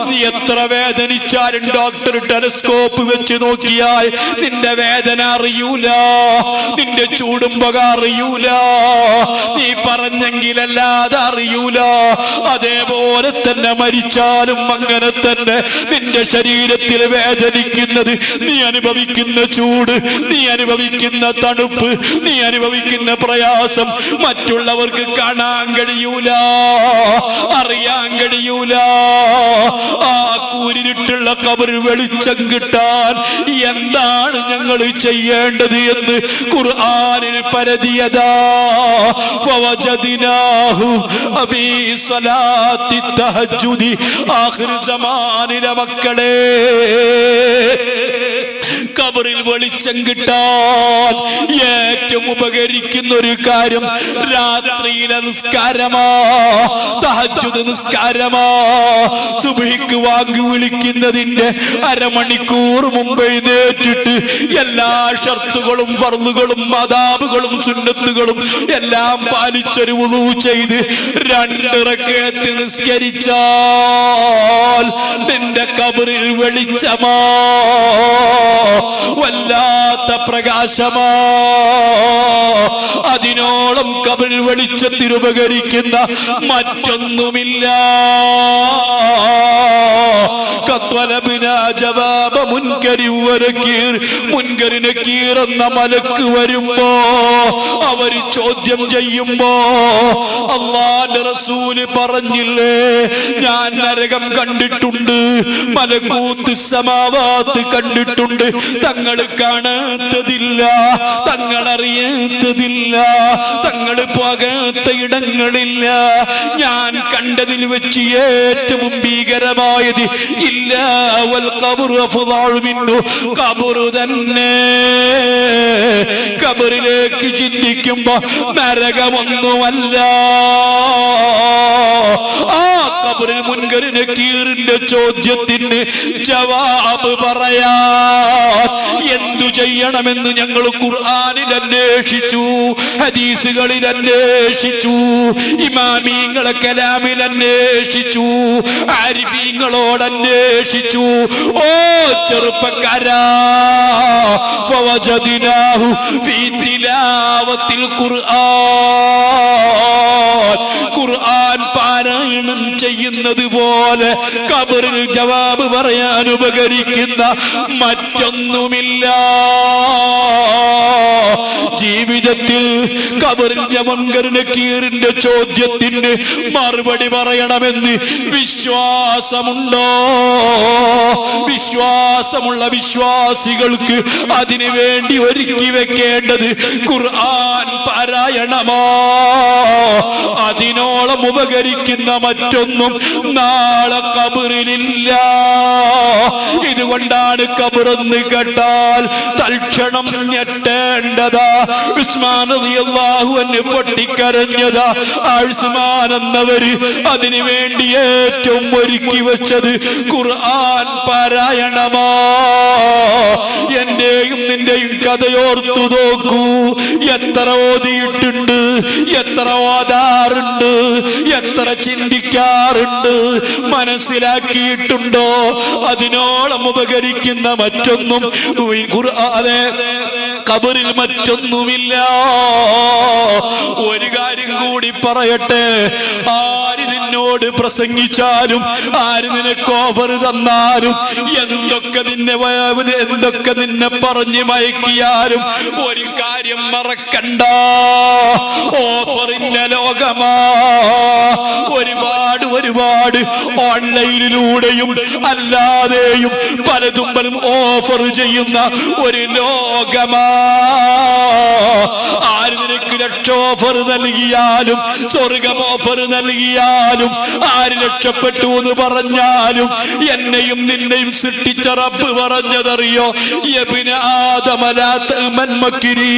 നീ എത്ര വേദനിച്ചാലും ഡോക്ടർ ടെലസ്കോപ്പ് വെച്ച് നോക്കിയാൽ നിന്റെ വേദന അറിയൂല, നിന്റെ ചൂടും പുക അറിയൂല, നീ പറഞ്ഞെങ്കിലല്ലാതെ അറിയൂല. അതേപോലെ തന്നെ മരിച്ചാലും അങ്ങനെ തന്നെ നിന്റെ ശരീരത്തിൽ വേദനിക്കുന്നത്, നീ അനുഭവിക്കുന്ന ചൂട്, നീ അനുഭവിക്കുന്ന തണുപ്പ്, നീ അനുഭവിക്കുന്ന പ്രയാസം മറ്റുള്ളവർക്ക് കാണാൻ കഴിയൂല, അറിയാൻ കഴിയൂല. ആ കൂരിരുട്ടുള്ള ഖബറിൽ വെളിച്ചം കിട്ടാൻ എന്താണ് ഞങ്ങൾ ചെയ്യേണ്ടത് എന്ന് ഖുർആനിൽ പരതിയതാ. ഫവജദിനാഹു അബീ സ്വലാത്തി തഹജ്ജുദി. ആഖിർ സമാനിലെ മക്കളെ, ഖബറിൽ വെളിച്ചം കിട്ടാൻ ഏറ്റവും ഉപകരിക്കുന്ന ഒരു കാര്യം രാത്രിയിലെ നിസ്കാരമാ, തഹജ്ജുദ് നിസ്കാരമാ. സുബ്ഹിക്ക് വാങ്ങി വിളിക്കുന്നതിന്റെ അരമണിക്കൂർ മുമ്പ് എഴുന്നേറ്റിട്ട് എല്ലാ ഷർത്തുകളും ഫർളുകളും ആദാബുകളും സുന്നത്തുകളും എല്ലാം പാലിച്ചൊരു വുളൂ ചെയ്ത് 2 റക്അത്ത് നിസ്കരിച്ചാൽ നിന്റെ ഖബറിൽ വെളിച്ചമാ, വല്ലാത്ത പ്രകാശമാ. അതിനോളം ഖബറിൽ വെളിച്ചത്തിന് ഉപകരിക്കുന്ന മറ്റൊന്നുമില്ല. മുൻകർ നക്കീർ എന്ന മലക്ക് വരുമ്പോ അവര് ചോദ്യം ചെയ്യുമ്പോ അല്ലാഹുവിന്റെ റസൂല് പറഞ്ഞില്ലേ, ഞാൻ നരകം കണ്ടിട്ടുണ്ട്, മലകൂത്ത് സമാവാത്ത് കണ്ടിട്ടുണ്ട്, തങ്ങൾ കാണാത്തതില്ല, തങ്ങൾ അറിയാത്തതില്ല, തങ്ങൾ പോകാത്ത ഇടങ്ങളില്ല. ഞാൻ കണ്ടതിൽ വെച്ച് ഏറ്റവും ഭീകരമായത് ഇല്ല വൽ ഖബ്റു അഫ്ളഉ മിൻഹു, ഖബർ തന്നെ. ഖബറിലേക്ക് ചിന്തിക്കും ചെയ്യുമ്പോ നരകമൊന്നുമല്ല. ആ ഖബറിൽ മുൻകർ നക്കീറിന്റെ ചോദ്യത്തിന് ജവാബ് പറയാ എന്തു ചെയ്യണമെന്ന് ഞങ്ങൾ ഖുർആനിൽ അന്വേഷിച്ചു, ഹദീസുകളിൽ അന്വേഷിച്ചു, ഇമാമീങ്ങളെ കലാമിൽ അന്വേഷിച്ചു, ആരിഫീങ്ങളോട് അന്വേഷിച്ചു. ഓ ചെറുപ്പക്കാരാ, ഫവജദിനാഹു ഫീ തിലാവത്തിൽ ഖുർആൻ, ഖുർആൻ പാരായണം ചെയ്യുന്നത് പോലെ ഖബറിൽ ജവാബ് പറയാൻ ഉപകരിക്കുന്ന മറ്റൊന്നുമില്ല. ജീവിതത്തിൽ ഖബറിൽ മുൻകർ നക്കീറിന്റെ ചോദ്യത്തിന് മറുപടി പറയണമെന്ന് വിശ്വാസമുണ്ടോ? വിശ്വാസമുള്ള വിശ്വാസികൾക്ക് അതിനു വേണ്ടി ഒരുക്കി വെക്കേണ്ടത് ഖുർആൻ പാരായണമോ? അതിനോളം ഉപകരിക്കുന്ന മറ്റൊന്നും നാളെ ഖബറിലില്ല. ഇതുകൊണ്ടാണ് ഖബറെന്ന് കേട്ടാൽ തൽക്ഷണം ഞെട്ടേണ്ടതാ. ഉസ്മാൻ റളിയല്ലാഹു അൻഹു പൊട്ടിക്കരഞ്ഞതാ. ഉസ്മാൻ എന്നവര് അതിനു വേണ്ടി ഏറ്റവും ഒരുക്കി വെച്ചത് ഖുർആൻ പാരായണമാ. എന്റെയും നിന്റെയും കഥയോർത്തു നോക്കൂ. എത്ര ഓതിയിട്ടുണ്ട്, എത്ര ഓതാറുണ്ട്, എത്ര ചിന്തിക്കാറുണ്ട്, മനസ്സിലാക്കിയിട്ടുണ്ടോ? അതിനോളം ഉപകരിക്കുന്ന മറ്റൊന്നും ഖുർആനെ ഖബറിൽ മറ്റൊന്നുമില്ല. ഒരു കാര്യം കൂടി പറയട്ടെ, ആര് നിന്നോട് പ്രസംഗിച്ചാലും, ആര് നിനക്ക് ഓഫർ തന്നാലും, എന്തൊക്കെ നിന്നെ പറഞ്ഞ് മയക്കിയാലും ഒരു കാര്യം മറക്കണ്ട, ഓഫറിന്റെ ലോകമാ. ഒരുപാട് ഓൺലൈനിലൂടെയും അല്ലാതെയും പലതും ഓഫർ ചെയ്യുന്ന ഒരു ലോകമാ. ആര് നിനക്ക് ലക്ഷം ഓഫർ നൽകിയാലും, സ്വർഗം ഓഫർ നൽകിയാലും, ആര് രക്ഷപ്പെട്ടു എന്ന് പറഞ്ഞാലും, എന്നെയും നിന്നെയും സൃഷ്ടിച്ച റബ്ബ് പറഞ്ഞതറിയോ? യബ്ന ആദമ ലാ തഅമൻ മക്രി.